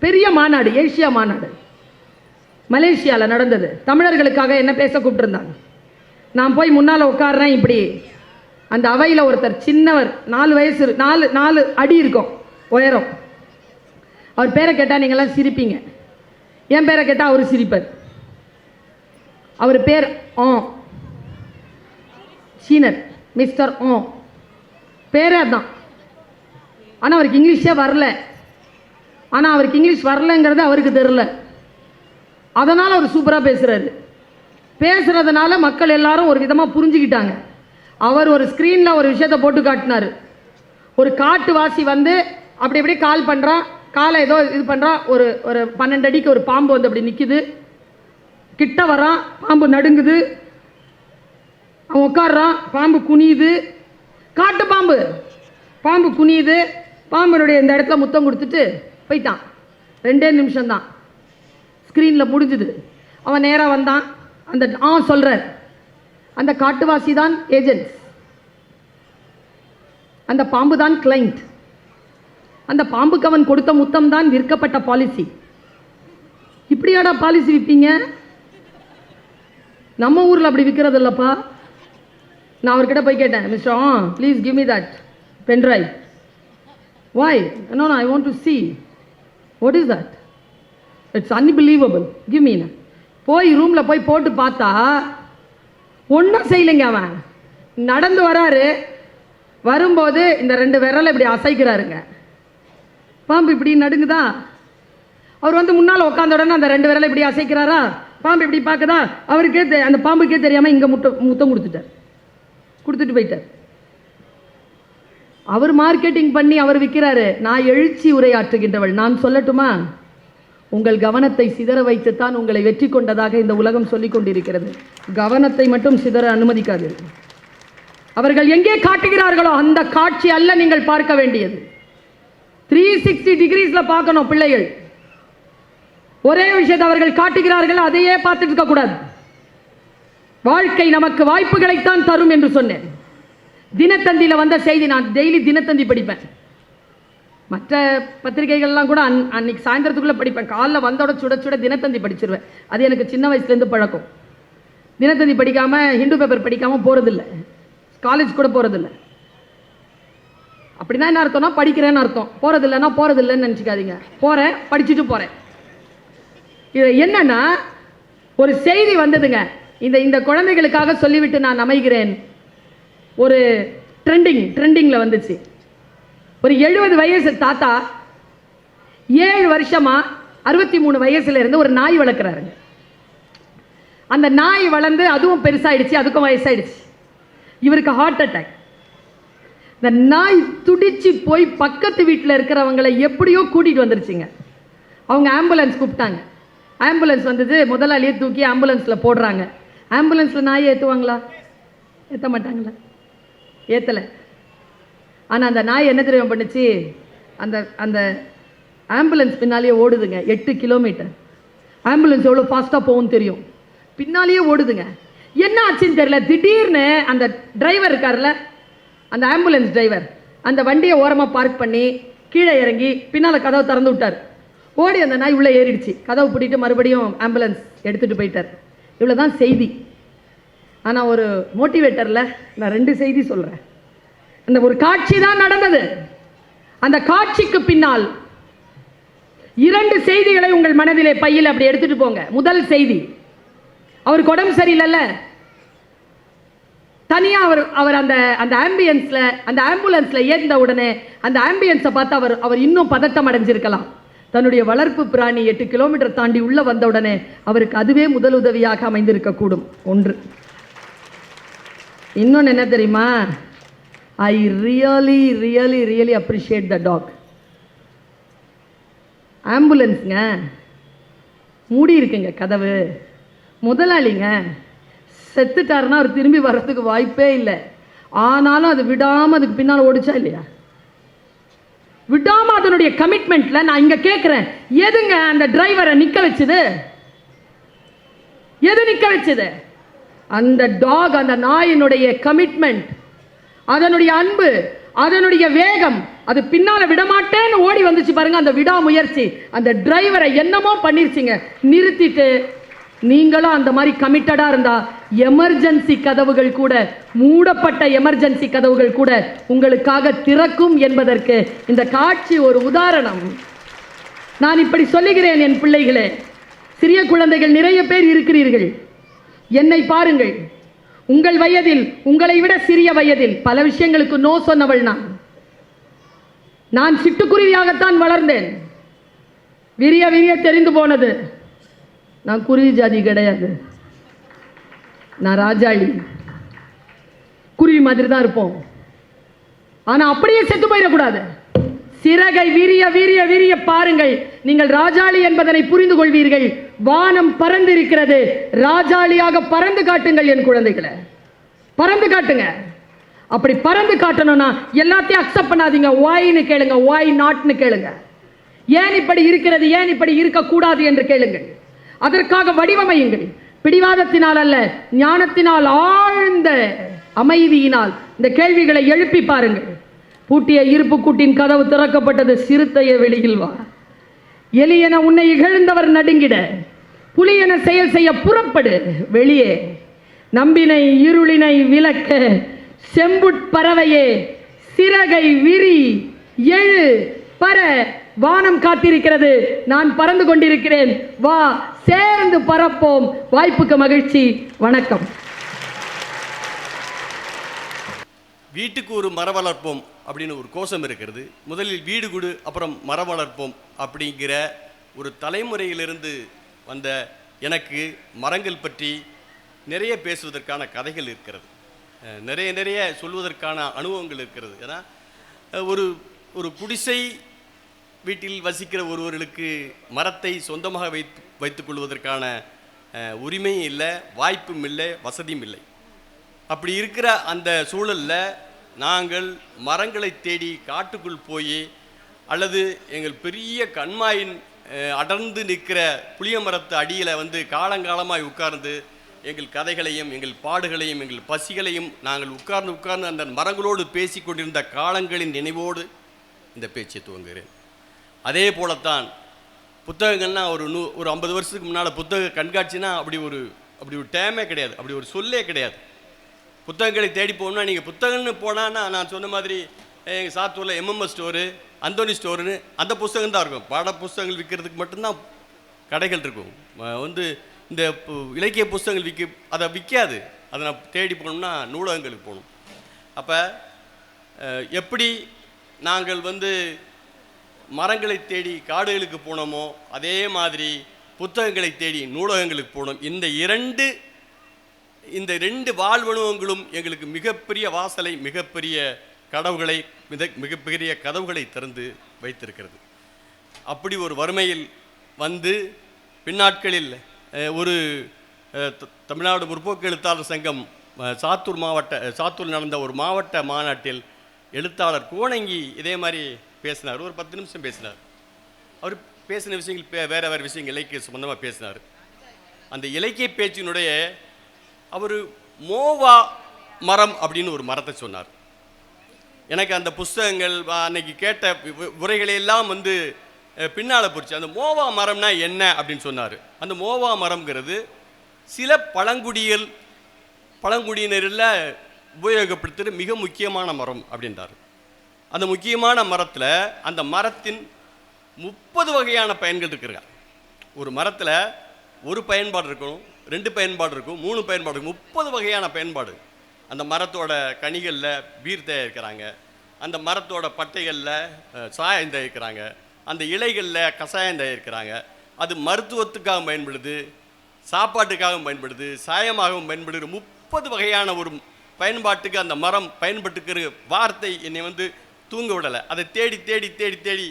பெரிய மாநாடு, ஏசியா மாநாடு மலேசியாவில் நடந்தது. தமிழர்களுக்காக என்ன பேச கூப்பிட்டுருந்தாங்க. நான் போய் முன்னால் உட்கார்றேன். இப்படி அந்த அவையில் ஒருத்தர் சின்னவர், 4 வயசு, 4 அடி இருக்கும் உயரம். அவர் பேரை கேட்டால் நீங்களாம் சிரிப்பீங்க. என் பேரை கேட்டால் அவர் சிரிப்பார். அவர் பேர் சீனர், மிஸ்டர் பேரே அதுதான். ஆனால் அவருக்கு இங்கிலீஷே வரல. ஆனால் அவருக்கு இங்கிலீஷ் வரலங்கிறது அவருக்கு தெரியல. அதனால் அவர் சூப்பராக பேசுகிறாரு. பேசுகிறதுனால மக்கள் எல்லாரும் ஒரு விதமாக புரிஞ்சுக்கிட்டாங்க. அவர் ஒரு ஸ்க்ரீனில் ஒரு விஷயத்தை போட்டு காட்டினார். ஒரு காட்டுவாசி வந்து அப்படி இப்படி கால் பண்ணுறான், காலை ஏதோ இது பண்ணுறான். ஒரு 12 அடிக்கு ஒரு பாம்பு வந்து அப்படி நிற்குது. கிட்ட வரான், பாம்பு நடுங்குது. அவன் உட்காடுறான், பாம்பு குனியுது. காட்டு பாம்பு, பாம்பு குனியுது. பாம்பனுடைய இந்த இடத்துல முத்தம் கொடுத்துட்டு போயிட்டான். 2 நிமிஷம்தான், ஸ்க்ரீனில் முடிஞ்சுது. அவன் நேராக வந்தான். அந்த சொல்கிறார், அந்த காட்டுவாசி தான் ஏஜென்ட், அந்த பாம்பு தான் கிளைண்ட், அந்த பாம்புக்கு அவன் கொடுத்த முத்தம் தான் விற்கப்பட்ட பாலிசி. இப்படியாடா பாலிசி விற்பீங்க? நம்ம ஊரில் அப்படி விற்கிறது இல்லைப்பா. நான் அவர்கிட்ட போய் கேட்டேன், mister please give me that pen drive. Why? No I want to see what is that, it's unbelievable, give me. போய் ரூமில் போய் போட்டு பார்த்தா ஒன்றும் செய்யலைங்க. அவன் நடந்து வராரு, வரும்போது இந்த 2 விரலை இப்படி அசைக்கிறாருங்க. பாம்பு இப்படி நடுங்குதா? அவர் வந்து முன்னால் உட்காந்த உடனே அந்த 2 விரலை இப்படி அசைக்கிறாரா? பாம்பு இப்படி பார்க்குதா? அவருக்கே அந்த பாம்புக்கே தெரியாமல் இங்கே முத்தம் கொடுத்துட்டு போயிட்டார். அவர் மார்க்கெட்டிங் பண்ணி அவர் விற்கிறாரு. நான் எழுச்சி உரையாற்றுகின்றவள். நான் சொல்லட்டுமா? உங்கள் கவனத்தை சிதற வைத்துத்தான் உங்களை வெற்றி கொண்டதாக இந்த உலகம் சொல்லிக் கொண்டிருக்கிறது. கவனத்தை மட்டும் சிதற அனுமதிக்காது. அவர்கள் எங்கே காட்டுகிறார்களோ அந்த காட்சி அல்ல நீங்கள் பார்க்க வேண்டியது. 360 டிகிரிஸ்ல பார்க்கணும் பிள்ளைகள். ஒரே விஷயத்தை அவர்கள் காட்டுகிறார்கள், அதையே பார்த்துட்டு இருக்க கூடாது. வாழ்க்கை நமக்கு வாய்ப்புகளைத்தான் தரும் என்று சொன்னேன். தினத்தந்தியில் வந்த செய்தி, நான் டெய்லி தினத்தந்தி படிப்பேன். மற்ற பத்திரிகைகள்லாம் கூட அன்னைக்கு சாயந்தரத்துக்குள்ளே படிப்பேன். காலைல வந்தோட சுட சுட தினத்தந்தி படிச்சிருவேன். அது எனக்கு சின்ன வயசுலேருந்து பழக்கம். தினத்தந்தி படிக்காமல், ஹிந்து பேப்பர் படிக்காமல் போகிறதில்ல, காலேஜ் கூட போகிறதில்ல. அப்படின்னா என்ன அர்த்தம்னா படிக்கிறேன்னு அர்த்தம். போகிறதில்லைன்னா போகிறதில்லைன்னு நினச்சிக்காதீங்க. போகிறேன், படிச்சுட்டு போகிறேன். இது என்னன்னா, ஒரு செய்தி வந்ததுங்க. இந்த குழந்தைகளுக்காக சொல்லிவிட்டு நான் அமைகிறேன். ஒரு ட்ரெண்டிங்கில் வந்துச்சு. ஒரு 70 வயசு தாத்தா 7 வருஷமா 63 வயசுல இருந்து ஒரு நாய் வளர்க்குறாருங்க. அந்த நாய் வளர்ந்து அதுவும் பெருசாயிடுச்சு, அதுக்கும் வயசாயிடுச்சு. இவருக்கு ஹார்ட் அட்டாக். இந்த நாய் துடிச்சு போய் பக்கத்து வீட்டில் இருக்கிறவங்களை எப்படியோ கூட்டிகிட்டு வந்துருச்சுங்க. அவங்க ஆம்புலன்ஸ் கூப்பிட்டாங்க. ஆம்புலன்ஸ் வந்தது. முதலாளியே தூக்கி ஆம்புலன்ஸில் போடுறாங்க. ஆம்புலன்ஸில் நாயை ஏற்றுவாங்களா? ஏற்ற மாட்டாங்களா? ஏற்றலை. ஆனால் அந்த நாய் என்ன தெரியும் பண்ணுச்சு? அந்த அந்த ஆம்புலன்ஸ் பின்னாலேயே ஓடுதுங்க. 8 கிலோமீட்டர். ஆம்புலன்ஸ் எவ்வளோ ஃபாஸ்ட்டாக போகும்னு தெரியும். பின்னாலேயே ஓடுதுங்க. என்ன ஆச்சுன்னு தெரியல. திடீர்னு அந்த டிரைவர் இருக்கார்ல, அந்த ஆம்புலன்ஸ் டிரைவர் அந்த வண்டியை ஓரமாக பார்க் பண்ணி கீழே இறங்கி பின்னால் கதவை திறந்து விட்டார். ஓடி அந்த நாய் உள்ளே ஏறிடுச்சு. கதவை பூட்டிட்டு மறுபடியும் ஆம்புலன்ஸ் எடுத்துகிட்டு போயிட்டார். இவ்வளோதான் செய்தி. ஆனால் ஒரு மோட்டிவேட்டரில் நான் 2 செய்தி சொல்கிறேன். அந்த ஒரு காட்சி தான் நடந்தது. அந்த காட்சிக்கு பின்னால் 2 செய்திகளை உங்கள் மனதிலே பையில் அப்படி எடுத்துட்டு போங்க. முதல் செய்தி, அவருக்கு உடம்பு சரியில்லைல்ல, தனியா அவர் அந்த ஆம்புலன்ஸ்ல ஏறின உடனே அந்த ஆம்பியன்ஸை பார்த்து அவர் இன்னும் பதட்டம் அடைஞ்சிருக்கலாம். தன்னுடைய வளர்ப்பு பிராணி 8 கிலோமீட்டர் தாண்டி உள்ள வந்த உடனே அவருக்கு அதுவே முதல் உதவியாக அமைந்திருக்க கூடும். ஒன்று. இன்னொன்று என்ன தெரியுமா? I really really really appreciate the talk. ஆம்புலன்ஸுங்க மூடி இருக்குங்க கதவு. முதலாளிங்க செத்துட்டாருன்னா அவர் திரும்பி வர்றதுக்கு வாய்ப்பே இல்லை. ஆனாலும் அது விடாமல் அதுக்கு பின்னால் ஓடிச்சா இல்லையா? விடாம அதனுடைய கமிட்மெண்ட்ல நான் இங்க கேட்கிறேன், எதுங்க அந்த டிரைவரை நிக்க வச்சது? எது நிக்க வச்சது? அந்த டாக், அந்த நாயினுடைய கமிட்மெண்ட், அதனுடைய அன்பு, அதனுடைய வேகம். அது பின்னால விடமாட்டேன்னு ஓடி வந்துச்சு பாருங்க. அந்த விடாமுயற்சி அந்த டிரைவரை என்னமோ பண்ணிருச்சுங்க. நிறுத்திட்டு நீங்களும் அந்த மாதிரி கமிட்டடா இருந்தா எமர்ஜென்சி கதவுகள் கூட, மூடப்பட்ட எமர்ஜென்சி கதவுகள் கூட உங்களுக்காக திறக்கும் என்பதற்கு இந்த காட்சி ஒரு உதாரணம். நான் இப்படி சொல்லுகிறேன் என் பிள்ளைகளே. சிறிய குழந்தைகள் நிறைய பேர் இருக்கிறீர்கள். என்னை பாருங்கள். உங்கள் வயதில், உங்களை விட சிறிய வயதில் பல விஷயங்களுக்கு நோ சொன்னவள் நான் சிட்டுக்குருவியாகத்தான் வளர்ந்தேன். விரிய விரிய தெரிந்து போனது. நான் குருவி ஜாதி கிடையாது, நான் ராஜாளி. குருவி மாதிரி தான் இருப்போம். ஆனா அப்படியே செத்து போயிடக்கூடாது. சிறகை விரிய விரிய விரிய பாருங்கள். நீங்கள் ராஜாளி என்பதனை புரிந்து கொள்வீர்கள். வானம் பறந்து இருக்கிறது. ராஜாளியாக பறந்து காட்டுங்கள் என் குழந்தைகளை. பறந்து காட்டுங்க. அப்படி பறந்து காட்டணும்னா எல்லாத்தையும் அக்செப்ட் பண்ணாதீங்க. வாய்னு கேளுங்க, வாய் நாட்னு கேளுங்க. ஏன் இப்படி இருக்கிறது, ஏன் இப்படி இருக்கக்கூடாது என்று கேளுங்கள். அதற்காக வடிவமையுங்கள். பிடிவாதத்தினால் அல்ல, ஞானத்தினால், ஆழ்ந்த அமைதியினால் இந்த கேள்விகளை எழுப்பி பாருங்கள். பூட்டிய இருப்பு கூட்டின் கதவு திறக்கப்பட்டது. சிறுத்தைய வெளியில் வா. எலியென உன்னை இகழ்ந்தவர் நடுங்கிட, புலியென செயல் செய்ய புறப்படு வெளியே. நம்பினை இருளினை விளக்க செம்புட்பறவையே சிறகை விரி எழு பற. வானம் காத்திருக்கிறது, நான் பறந்து கொண்டிருக்கிறேன். வா, சேர்ந்து பறப்போம். வாய்ப்புக்கு மகிழ்ச்சி. வணக்கம். வீட்டுக்கு ஒரு மரம் வளர்ப்போம் அப்படின்னு ஒரு கோஷம் இருக்கிறது. முதலில் வீடு கொடு, அப்புறம் மரம் வளர்ப்போம் அப்படிங்கிற ஒரு தலைமுறையிலிருந்து வந்த எனக்கு மரங்கள் பற்றி நிறைய பேசுவதற்கான கதைகள் இருக்கிறது. நிறைய சொல்வதற்கான அனுபவங்கள் இருக்கிறது. ஏன்னா ஒரு குடிசை வீட்டில் வசிக்கிற ஒருவர்களுக்கு மரத்தை சொந்தமாக வைத்துக் கொள்வதற்கான உரிமையும் இல்லை, வாய்ப்பும் இல்லை, வசதியும் இல்லை. அப்படி இருக்கிற அந்த சூழலில் நாங்கள் மரங்களை தேடி காட்டுக்குள் போய் அல்லது எங்கள் பெரிய கண்மாயின் அடர்ந்து நிற்கிற புளிய மரத்து அடியில் வந்து காலங்காலமாய் உட்கார்ந்து எங்கள் கதைகளையும் எங்கள் பாடுகளையும் எங்கள் பசிகளையும் நாங்கள் உட்கார்ந்து அந்த மரங்களோடு பேசி கொண்டிருந்த காலங்களின் நினைவோடு இந்த பேச்சை துவங்குகிறேன். அதே போலத்தான் புத்தகங்கள்னா ஒரு 50 வருஷத்துக்கு முன்னால் புத்தக கண்காட்சினா அப்படி ஒரு டேமே கிடையாது, அப்படி ஒரு சொல்லே கிடையாது. புத்தகங்களை தேடி போகணும்னா நீங்கள் புத்தகம்னு போனான்னா நான் சொன்ன மாதிரி எங்கள் சாத்தூரில் எம்எம்எஸ் ஸ்டோரு, அந்தோனி ஸ்டோருன்னு அந்த புஸ்தகம் தான் இருக்கும். பாட புஸ்தகங்கள் விற்கிறதுக்கு மட்டும்தான் கடைகள் இருக்கும். வந்து இந்த இலக்கிய புஸ்தகங்கள் அதை விற்காது. அதை நான் தேடி போகணும்னா நூலகங்களுக்கு போகணும். அப்போ எப்படி நாங்கள் வந்து மரங்களை தேடி காடுகளுக்கு போனோமோ அதே மாதிரி புத்தகங்களை தேடி நூலகங்களுக்கு போனோம். இந்த ரெண்டு வாழ்வனுவங்களும் எங்களுக்கு மிகப்பெரிய வாசலை, மிகப்பெரிய மிகப்பெரிய கதவுகளை திறந்து வைத்திருக்கிறது. அப்படி ஒரு வறுமையில் வந்து பின்னாட்களில் ஒரு தமிழ்நாடு முற்போக்கு எழுத்தாளர் சங்கம் சாத்தூர் நடந்த ஒரு மாவட்ட மாநாட்டில் எழுத்தாளர் கோணங்கி இதே மாதிரி பேசினார். ஒரு 10 நிமிஷம் பேசினார். அவர் பேசின விஷயங்கள் வேறு விஷயங்கள் இலக்கிய சம்பந்தமாக பேசினார். அந்த இலக்கிய பேச்சினுடைய அவர் மோவா மரம் அப்படின்னு ஒரு மரத்தை சொன்னார். எனக்கு அந்த புஸ்தகங்கள் அன்னைக்கு கேட்ட உரைகளையெல்லாம் வந்து பின்னால் போச்சு. அந்த மோவா மரம்னா என்ன அப்படின்னு சொன்னார். அந்த மோவா மரம்ங்கிறது சில பழங்குடியினரில் உபயோகப்படுத்துகிற மிக முக்கியமான மரம் அப்படின்றார். அந்த முக்கியமான மரத்தில் அந்த மரத்தின் 30 வகையான பயன்கள் இருக்கிறாங்க. ஒரு மரத்தில் ஒரு பயன்பாடு இருக்கும், 2 பயன்பாடு இருக்கும், 3 பயன்பாடு இருக்கும், 30 வகையான பயன்பாடு. அந்த மரத்தோட கனிகளில் பீர் தயாரிக்கிறாங்க, அந்த மரத்தோட பட்டைகளில் சாயம் தயாரிக்கிறாங்க, அந்த இலைகளில் கஷாயம் தயாரிக்கிறாங்க. அது மருத்துவத்துக்காகவும் பயன்படுது, சாப்பாட்டுக்காகவும் பயன்படுது, சாயமாகவும் பயன்படுகிற 30 வகையான ஒரு பயன்பாட்டுக்கு அந்த மரம் பயன்பட்டுக்கிற வார்த்தை என்னை வந்து தூங்க விடலை. அதை தேடி தேடி தேடி தேடி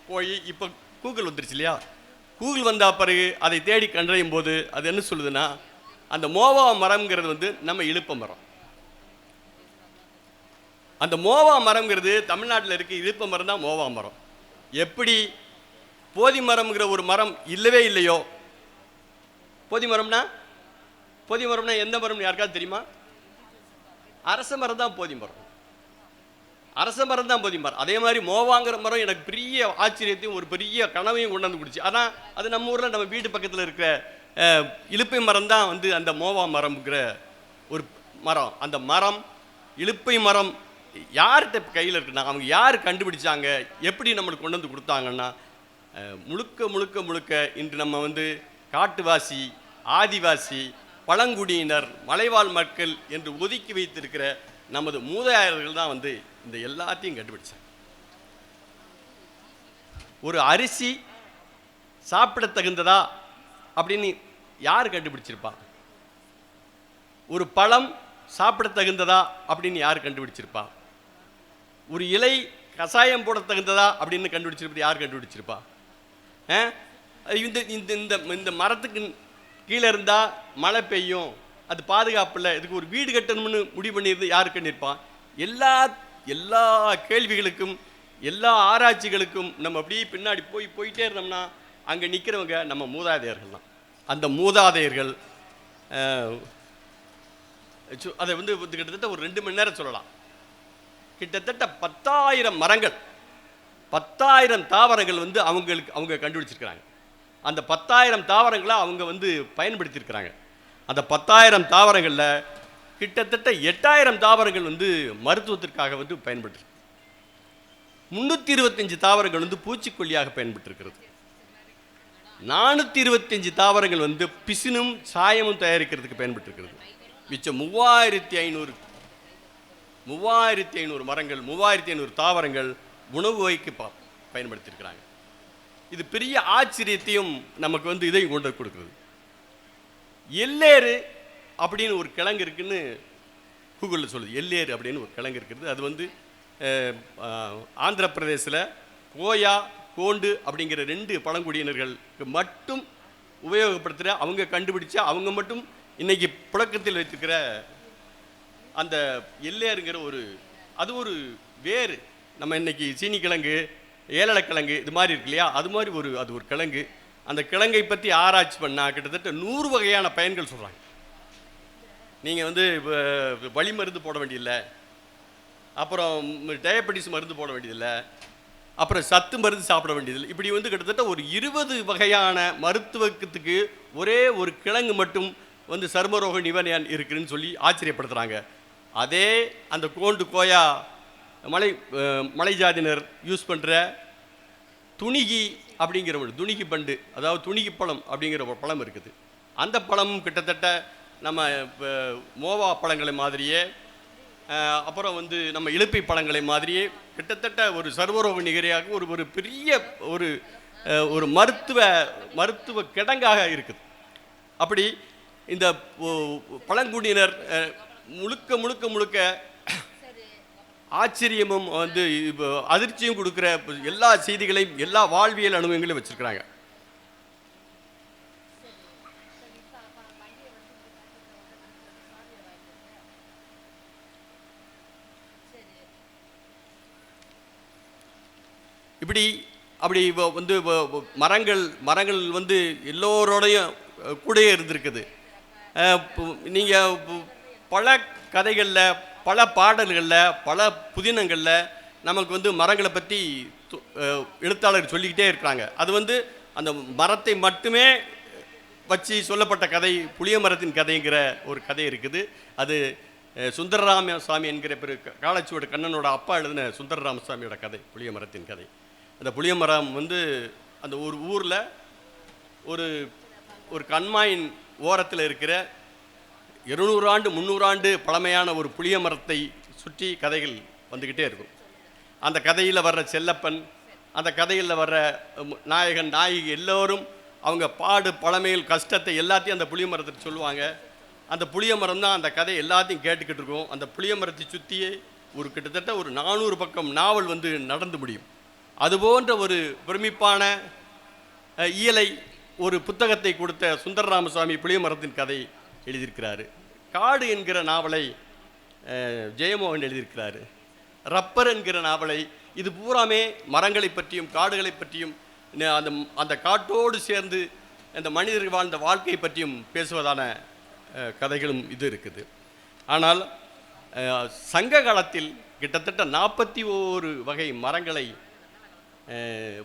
போய் இப்போ கூகுள் வந்துருச்சு இல்லையா? கூகுள் வந்த பிறகு அதை தேடி கண்டறியும் போது அது என்ன சொல்லுதுன்னா, அந்த மோவா மரம்ங்கிறது வந்து நம்ம இலுப்ப மரம். அந்த மோவா மரம்ங்கிறது தமிழ்நாட்டில் இருக்க இலுப்ப மரம் தான் மோவா மரம். எப்படி போதி மரம்ங்கிற ஒரு மரம் இல்லவே இல்லையோ, போதி மரம்னா எந்த மரம்னு யாருக்காவது தெரியுமா? அரச மரம் தான் போதி மரம். அரச மரம் தான் போதி மரம். அதே மாதிரி மோவாங்கிற மரம் எனக்கு பெரிய ஆச்சரியத்தையும் ஒரு பெரிய கனவையும் கொண்டாந்து கொடுச்சு. ஆனால் அது நம்ம ஊரில் நம்ம வீட்டு பக்கத்தில் இருக்கிற இலுப்பை மரம் தான் வந்து அந்த மோவா மரம்ங்கிற ஒரு மரம். அந்த மரம் இலுப்பை மரம் யார்கிட்ட கையில் இருக்குன்னா, அவங்க யார் கண்டுபிடிச்சாங்க, எப்படி நம்மளுக்கு கொண்டு வந்து கொடுத்தாங்கன்னா, முழுக்க முழுக்க முழுக்க இன்று நம்ம வந்து காட்டுவாசி, ஆதிவாசி, பழங்குடியினர், மலைவாழ் மக்கள் என்று ஒதுக்கி வைத்திருக்கிற நமது மூதாதையர்கள் தான் வந்து இந்த எல்லாத்தையும் கண்டுபிடிச்சாங்க. ஒரு அரிசி சாப்பிட தகுந்ததா அப்படின்னு யார் கண்டுபிடிச்சிருப்பா? ஒரு பழம் சாப்பிட தகுந்ததா அப்படின்னு யார் கண்டுபிடிச்சிருப்பா? ஒரு இலை கஷாயம் போட தகுந்ததா அப்படின்னு கண்டுபிடிச்சிருப்பது யார் கண்டுபிடிச்சிருப்பா? இந்த மரத்துக்கு கீழே இருந்தால் மழை பெய்யும், அது பாதுகாப்பு இல்லை, இதுக்கு ஒரு வீடு கட்டணும்னு முடிவு பண்ணியிருந்து யாருக்கு நிற்பான்? எல்லா கேள்விகளுக்கும் எல்லா ஆராய்ச்சிகளுக்கும் நம்ம அப்படியே பின்னாடி போயிட்டே இருந்தோம்னா அங்கே நிற்கிறவங்க நம்ம மூதாதையர்கள் தான். அந்த மூதாதையர்கள் அதை வந்து கிட்டத்தட்ட ஒரு 2 மணி நேரம் சொல்லலாம். கிட்டத்தட்ட 10,000 மரங்கள், 10,000 தாவரங்கள் வந்து அவங்க கண்டுபிடிச்சிருக்கிறாங்க. அந்த 10,000 தாவரங்களை அவங்க வந்து பயன்படுத்தியிருக்கிறாங்க. அந்த 10,000 தாவரங்களில் கிட்டத்தட்ட 8,000 தாவரங்கள் வந்து மருத்துவத்திற்காக வந்து பயன்பட்டு, 325 தாவரங்கள் வந்து பூச்சிக்கொல்லியாக பயன்பட்டிருக்கிறது, 425 தாவரங்கள் வந்து பிசினும் சாயமும் தயாரிக்கிறதுக்கு பயன்பட்டிருக்கிறது. மிச்சம் 3,500 மரங்கள், 3,500 தாவரங்கள் உணவு வகைக்கு பயன்படுத்தியிருக்கிறாங்க. இது பெரிய ஆச்சரியத்தையும் நமக்கு வந்து இதையும் கொண்டு கொடுக்குறது. எல்லேறு அப்படின்னு ஒரு கிழங்கு இருக்குன்னு கூகுளில் சொல்லுது. எல்லேறு அப்படின்னு ஒரு கிழங்கு இருக்குது. அது வந்து ஆந்திர பிரதேசில் கோயா, கோண்டு அப்படிங்கிற 2 பழங்குடியினர்களுக்கு மட்டும் உபயோகப்படுத்துகிற, அவங்க கண்டுபிடிச்சா அவங்க மட்டும் இன்னைக்கு புழக்கத்தில் வைத்திருக்கிற அந்த எல்லேருங்கிற அது ஒரு வேறு. நம்ம இன்னைக்கு சீனிக்கிழங்கு, ஏலக்கிழங்கு இது மாதிரி இருக்கு இல்லையா, அது மாதிரி அது ஒரு கிழங்கு. அந்த கிழங்கை பற்றி ஆராய்ச்சி பண்ணால் கிட்டத்தட்ட 100 வகையான பயன்கள் சொல்கிறாங்க. நீங்கள் வந்து வலி மருந்து போட வேண்டியதில்லை, அப்புறம் டயபெட்டிஸ் மருந்து போட வேண்டியதில்லை, அப்புறம் சத்து மருந்து சாப்பிட வேண்டியதில்லை. இப்படி வந்து கிட்டத்தட்ட ஒரு 20 வகையான மருத்துவத்துக்கு ஒரே ஒரு கிழங்கு மட்டும் வந்து சருமரோக நிவாரணம் இருக்குதுன்னு சொல்லி ஆச்சரியப்படுத்துகிறாங்க. அதே அந்த கோண்டு கோயா மலை ஜாதியினர் யூஸ் பண்ணுற துணிகி அப்படிங்கிற ஒரு துணிகி பண்டு, அதாவது துணிகி பழம் அப்படிங்கிற ஒரு பழம் இருக்குது. அந்த பழமும் கிட்டத்தட்ட நம்ம மோவா பழங்களை மாதிரியே, அப்புறம் வந்து நம்ம இலுப்பை பழங்களை மாதிரியே கிட்டத்தட்ட ஒரு சர்வரோக நிகரியாக ஒரு பெரிய ஒரு மருத்துவ கிடங்காக இருக்குது. அப்படி இந்த பழங்குடியினர் முழுக்க ஆச்சரியமும் வந்து அதிர்ச்சியும் கொடுக்குற எல்லா செய்திகளையும், எல்லா வாழ்வியல் அனுபவங்களையும் வச்சிருக்கிறாங்க. அப்படி வந்து மரங்கள் வந்து எல்லோரோடையும் கூடயே இருந்திருக்குது. நீங்கள் பல கதைகளில், பல பாடல்களில், பல புதினங்களில் நமக்கு வந்து மரங்களை பற்றி எழுத்தாளர் சொல்லிக்கிட்டே இருக்கிறாங்க. அது வந்து அந்த மரத்தை மட்டுமே வச்சு சொல்லப்பட்ட கதை புளிய மரத்தின் கதைங்கிற ஒரு கதை இருக்குது. அது சுந்தரராமசாமி என்கிற காலச்சுவடு கண்ணனோட அப்பா எழுதின சுந்தரராமசாமியோட கதை புளிய மரத்தின் கதை. அந்த புளிய மரம் வந்து அந்த ஒரு ஊரில் ஒரு கண்மாயின் ஓரத்தில் இருக்கிற 200 ஆண்டு 300 ஆண்டு பழமையான ஒரு புளிய மரத்தை சுற்றி கதைகள் வந்துக்கிட்டே இருக்கும். அந்த கதையில் வர்ற செல்லப்பன், அந்த கதையில் வர்ற நாயகன் நாயகி எல்லோரும் அவங்க பழமைகள் கஷ்டத்தை எல்லாத்தையும் அந்த புளிய மரத்தை சொல்லுவாங்க. அந்த புளிய மரம் தான் அந்த கதை எல்லாத்தையும் கேட்டுக்கிட்டு இருக்கும். அந்த புளிய மரத்தை சுற்றியே கிட்டத்தட்ட ஒரு 400 பக்கம் நாவல் வந்து நடந்து முடியும். அதுபோன்ற ஒரு பிரமிப்பான இயலை ஒரு புத்தகத்தை கொடுத்த சுந்தரராமசாமி புளிய மரத்தின் கதை எழுதியிருக்கிறாரு. காடு என்கிற நாவலை ஜெயமோகன் எழுதியிருக்கிறாரு. ரப்பர் என்கிற நாவலை, இது பூராமே மரங்களை பற்றியும் காடுகளை பற்றியும் அந்த காட்டோடு சேர்ந்து அந்த மனிதர்கள் வாழ்ந்த வாழ்க்கை பற்றியும் பேசுவதான கதைகளும் இது இருக்குது. ஆனால் சங்க காலத்தில் கிட்டத்தட்ட 41 வகை மரங்களை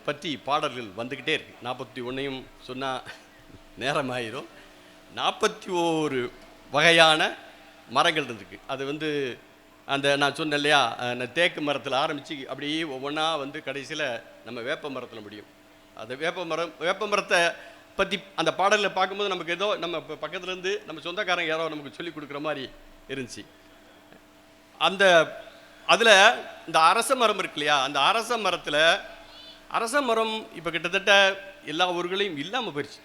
பற்றி பாடல்கள் வந்துக்கிட்டே இருக்குது. 41ஐயும் சொன்னால் நேரமாயிரும். 41 வகையான மரங்கள் இருக்குது. அது வந்து அந்த நான் சொன்னேன் இல்லையா, அந்த தேக்கு மரத்தில் ஆரம்பித்து அப்படியே ஒவ்வொன்றா வந்து கடைசியில் நம்ம வேப்ப மரத்தில் முடியும். அந்த வேப்ப மரத்தை பற்றி அந்த பாடலில் பார்க்கும்போது நமக்கு ஏதோ நம்ம பக்கத்துலேருந்து நம்ம சொந்தக்காரங்க யாரோ நமக்கு சொல்லிக் கொடுக்குற மாதிரி இருந்துச்சு. அதில் இந்த அரச மரம் இருக்கு இல்லையா, அந்த அரச மரம் இப்போ கிட்டத்தட்ட எல்லா ஊர்களையும் இல்லாமல் போயிடுச்சு.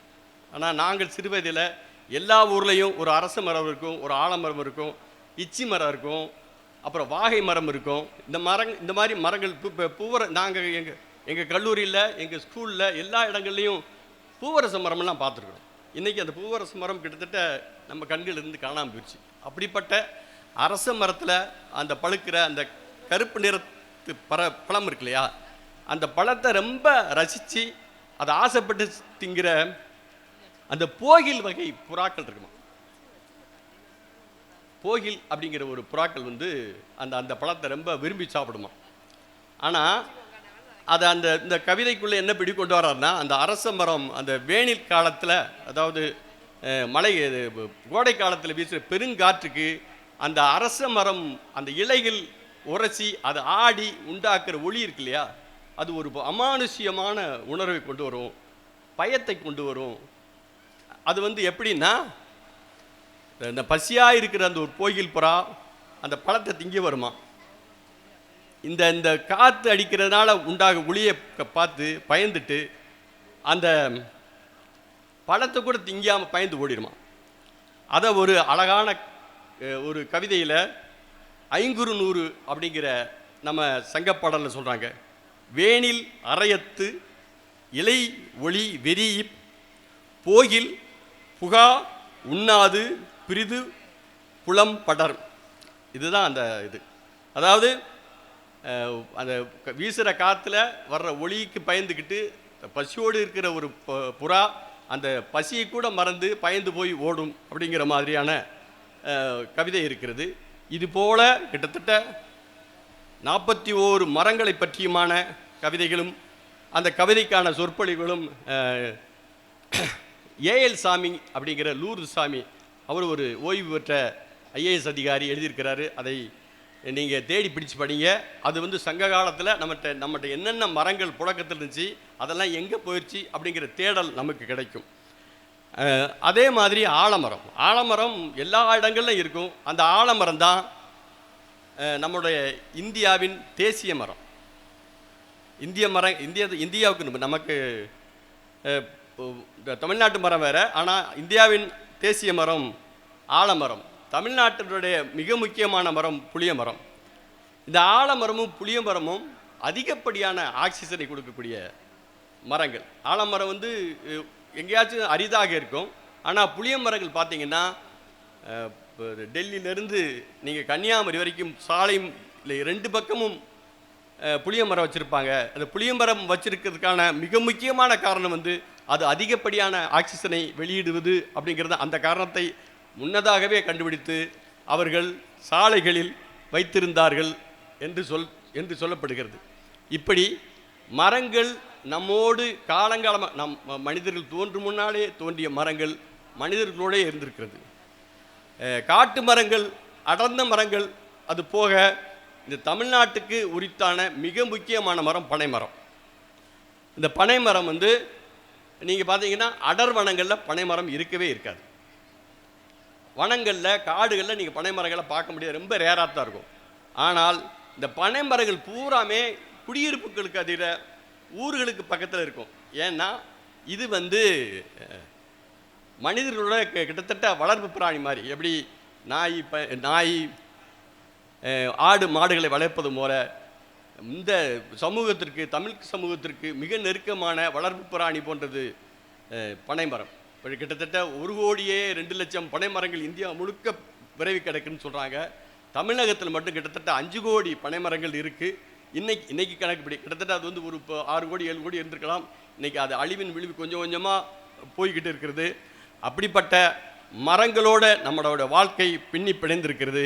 ஆனால் நாங்கள் சிறு வயதில் எல்லா ஊர்லேயும் ஒரு அரச மரம் இருக்கும், ஒரு ஆலமரம் இருக்கும், இச்சி மரம் இருக்கும், அப்புறம் வாகை மரம் இருக்கும். இந்த மாதிரி மரங்கள் இப்போ நாங்கள் எங்கள் கல்லூரியில், எங்கள் ஸ்கூலில் எல்லா இடங்கள்லையும் பூவரச மரம்லாம் பார்த்துருக்குறோம். இன்றைக்கி அந்த பூவரச மரம் கிட்டத்தட்ட நம்ம கண்கள் இருந்து காணாமல் போயிடுச்சு. அப்படிப்பட்ட அரச மரத்தில் அந்த பழுக்கிற அந்த கருப்பு நிறத்து பழம் இருக்கு இல்லையா, அந்த பழத்தை ரொம்ப ரசித்து அதை ஆசைப்பட்டு திங்கிற அந்த போகில் வகை புறாக்கள் இருக்குமா. போகில் அப்படிங்கிற ஒரு புறாக்கள் வந்து அந்த பழத்தை ரொம்ப விரும்பி சாப்பிடுமா. ஆனால் அதை இந்த கவிதைக்குள்ளே என்ன பிடி கொண்டு வர்றாருன்னா, அந்த அரச மரம் அந்த வேனில் காலத்தில், அதாவது கோடை காலத்தில் வீசுகிற பெருங்காற்றுக்கு அந்த அரச மரம் அந்த இலைகள் உரைச்சி அதை ஆடி உண்டாக்குற ஒளி இருக்கு இல்லையா, அது ஒரு அமானுஷ்யமான உணர்வை கொண்டு வரும், பயத்தை கொண்டு வரும். அது வந்து எப்படின்னா, இந்த பசியாக இருக்கிற அந்த ஒரு கோயில் புறா அந்த பழத்தை திங்க வருமா. இந்த காற்று அடிக்கிறதுனால உண்டாக ஒளியை பார்த்து பயந்துட்டு அந்த பழத்தை கூட திங்காமல் பயந்து ஓடிடுமா. அதை ஒரு அழகான ஒரு கவிதையில் 500 அப்படிங்கிற நம்ம சங்கப்பாடலில் சொல்கிறாங்க. வேனில் அரையத்து இலை ஒளி வெறி போகில் புகா உண்ணாது பிரிது புலம் படர். இதுதான் அந்த இது. அதாவது அந்த வீசுகிற காற்றுல வர்ற ஒளிக்கு பயந்துக்கிட்டு பசியோடு இருக்கிற ஒரு புறா அந்த பசியை கூட மறந்து பயந்து போய் ஓடும் அப்படிங்கிற மாதிரியான கவிதை இருக்கிறது. இது போல கிட்டத்தட்ட 41 மரங்களை பற்றியுமான கவிதைகளும் அந்த கவிதைக்கான சொற்பொழிவுகளும் ஏஎல் சாமி அப்படிங்கிற லூர்து சாமி அவர் ஒரு ஓய்வு பெற்ற ஐஏஎஸ் அதிகாரி எழுதியிருக்கிறாரு. அதை நீங்கள் தேடி பிடிச்சு படிங்க. அது வந்து சங்க காலத்தில் நம்மகிட்ட என்னென்ன மரங்கள் புழக்கத்தில் இருந்துச்சு, அதெல்லாம் எங்கே போயிடுச்சு அப்படிங்கிற தேடல் நமக்கு கிடைக்கும். அதே மாதிரி ஆலமரம் எல்லா இடங்கள்லையும் இருக்கும். அந்த ஆலமரம் தான் நம்முடைய இந்தியாவின் தேசிய மரம். இந்தியாவுக்கு நமக்கு தமிழ்நாட்டு மரம் வேறு, ஆனால் இந்தியாவின் தேசிய மரம் ஆலமரம். தமிழ்நாட்டினுடைய மிக முக்கியமான மரம் புளிய மரம். இந்த ஆலமரமும் புளிய மரமும் அதிகப்படியான ஆக்சிஜனை கொடுக்கக்கூடிய மரங்கள். ஆலமரம் வந்து எங்கேயாச்சும் அரிதாக இருக்கும். ஆனால் புளிய மரங்கள் பார்த்தீங்கன்னா டெல்லியிலேருந்து நீங்கள் கன்னியாகுமரி வரைக்கும் சாலையும் 2 பக்கமும் புளிய மரம் வச்சுருப்பாங்க. அந்த புளிய மரம் வச்சுருக்கிறதுக்கான மிக முக்கியமான காரணம் வந்து அது அதிகப்படியான ஆக்சிஜனை வெளியிடுவது அப்படிங்கிறது. அந்த காரணத்தை முன்னதாகவே கண்டுபிடித்து அவர்கள் சாலைகளில் வைத்திருந்தார்கள் என்று சொல்லப்படுகிறது. இப்படி மரங்கள் நம்மோடு காலங்காலமாக மனிதர்கள் தோன்றும் முன்னாலே தோன்றிய மரங்கள் மனிதர்களோடே இருந்திருக்கிறது. காட்டு மரங்கள், அடர்ந்த மரங்கள், அது போக இந்த தமிழ்நாட்டுக்கு உரித்தான மிக முக்கியமான மரம் பனைமரம். இந்த பனைமரம் வந்து நீங்கள் பார்த்தீங்கன்னா அடர் வனங்களில் பனைமரம் இருக்கவே இருக்காது. வனங்களில் காடுகளில் நீங்கள் பனைமரங்களை பார்க்க முடியாது, ரொம்ப ரேராக தான் இருக்கும். ஆனால் இந்த பனைமரங்கள் பூராமே குடியிருப்புகளுக்கு அதிக ஊர்களுக்கு பக்கத்தில் இருக்கும். ஏன்னா இது வந்து மனிதர்களோட கிட்டத்தட்ட வளர்ப்பு பிராணி மாதிரி. எப்படி நாய் ஆடு மாடுகளை வளர்ப்பது போல இந்த சமூகத்திற்கு, தமிழ் சமூகத்திற்கு மிக நெருக்கமான வளர்ப்பு பிராணி போன்றது பனைமரம். இப்போ கிட்டத்தட்ட 1,02,00,000 பனைமரங்கள் இந்தியா முழுக்க விரைவி கிடக்குன்னு சொல்கிறாங்க. தமிழகத்தில் மட்டும் கிட்டத்தட்ட 5 கோடி பனைமரங்கள் இருக்குது. இன்னைக்கு கணக்குப்படி கிட்டத்தட்ட அது வந்து ஒரு 6 கோடி 7 கோடி இருந்திருக்கலாம். இன்றைக்கி அது அழிவின் விழிவு கொஞ்சம் கொஞ்சமாக போய்கிட்டு இருக்கிறது. அப்படிப்பட்ட மரங்களோட நம்மளோட வாழ்க்கை பின்னி பிணைந்திருக்கிறது.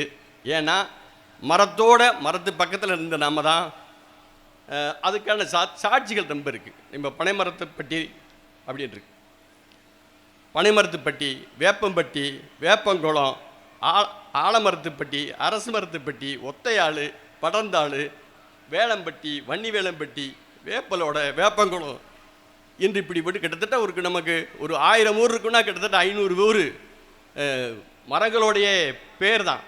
ஏன்னா மரத்து பக்கத்தில் இருந்த நாம தான் அதுக்கான சாட்சிகள் ரொம்ப இருக்குது. நம்ம பனைமரத்தை பற்றி அப்படின்னு இருக்கு. பனைமரத்துப்பட்டி, வேப்பம்பட்டி, வேப்பங்குளம், ஆலமரத்துப்பட்டி, அரசு மரத்துப்பட்டி, ஒத்தையாள், படர்ந்தாள், வேளம்பட்டி, வன்னி வேளம்பட்டி, வேப்பலோட, வேப்பங்குளம் என்று இப்படிப்பட்டு கிட்டத்தட்ட நமக்கு ஒரு 1000 ஊர் இருக்குன்னா கிட்டத்தட்ட 500 ஊர் மரங்களுடைய பேர் தான்.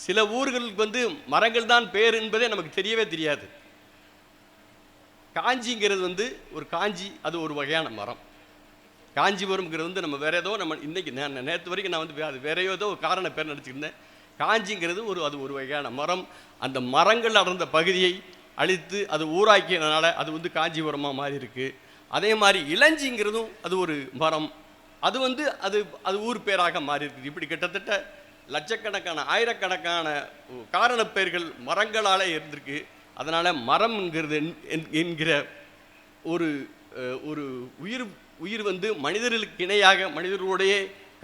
சில ஊர்களுக்கு வந்து மரங்கள் தான் பேர் என்பதே நமக்கு தெரியவே தெரியாது. காஞ்சிங்கிறது வந்து ஒரு காஞ்சி, அது ஒரு வகையான மரம். காஞ்சிபுரம்ங்கிறது வந்து நம்ம வேற ஏதோ இன்னைக்கு நேற்று வரைக்கும் நான் வந்து அது வேற ஏதோ ஒரு காரண பேர் நினச்சிருந்தேன். காஞ்சிங்கிறது அது ஒரு வகையான மரம். அந்த மரங்கள் அடர்ந்த பகுதியை அழித்து அது ஊராக்கியதுனால அது வந்து காஞ்சிபுரமாக மாறி இருக்கு. அதே மாதிரி இளஞ்சிங்கிறதும் அது ஒரு மரம். அது வந்து அது ஊர் பேராக மாறி இருக்குது. இப்படி கிட்டத்தட்ட லட்சக்கணக்கான ஆயிரக்கணக்கான காரணப்பெயர்கள் மரங்களால் இருந்திருக்கு. அதனால் மரம்ங்கிறது என்கிற ஒரு ஒரு உயிர் வந்து மனிதர்களுக்கு இணையாக மனிதர்களுடைய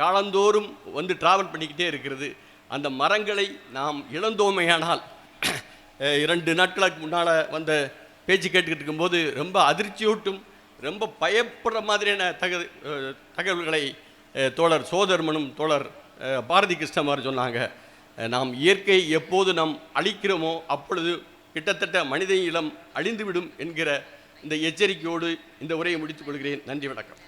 காலந்தோறும் வந்து டிராவல் பண்ணிக்கிட்டே இருக்கிறது. அந்த மரங்களை நாம் இழந்தோமையானால் 2 நாட்களுக்கு முன்னால் வந்த பேச்சு கேட்டுக்கிட்டு இருக்கும்போது ரொம்ப அதிர்ச்சியூட்டும் ரொம்ப பயப்படுற மாதிரியான தகவல்களை தோழர் சோதர்மனும் தோழர் பாரதி கிருஷ்ணமார் சொன்னாங்க. நாம் இயற்கை எப்போது நாம் அழிக்கிறோமோ அப்பொழுது கிட்டத்தட்ட மனித இனம் அழிந்துவிடும் என்கிற இந்த எச்சரிக்கையோடு இந்த உரையை முடித்துக் கொள்கிறேன். நன்றி, வணக்கம்.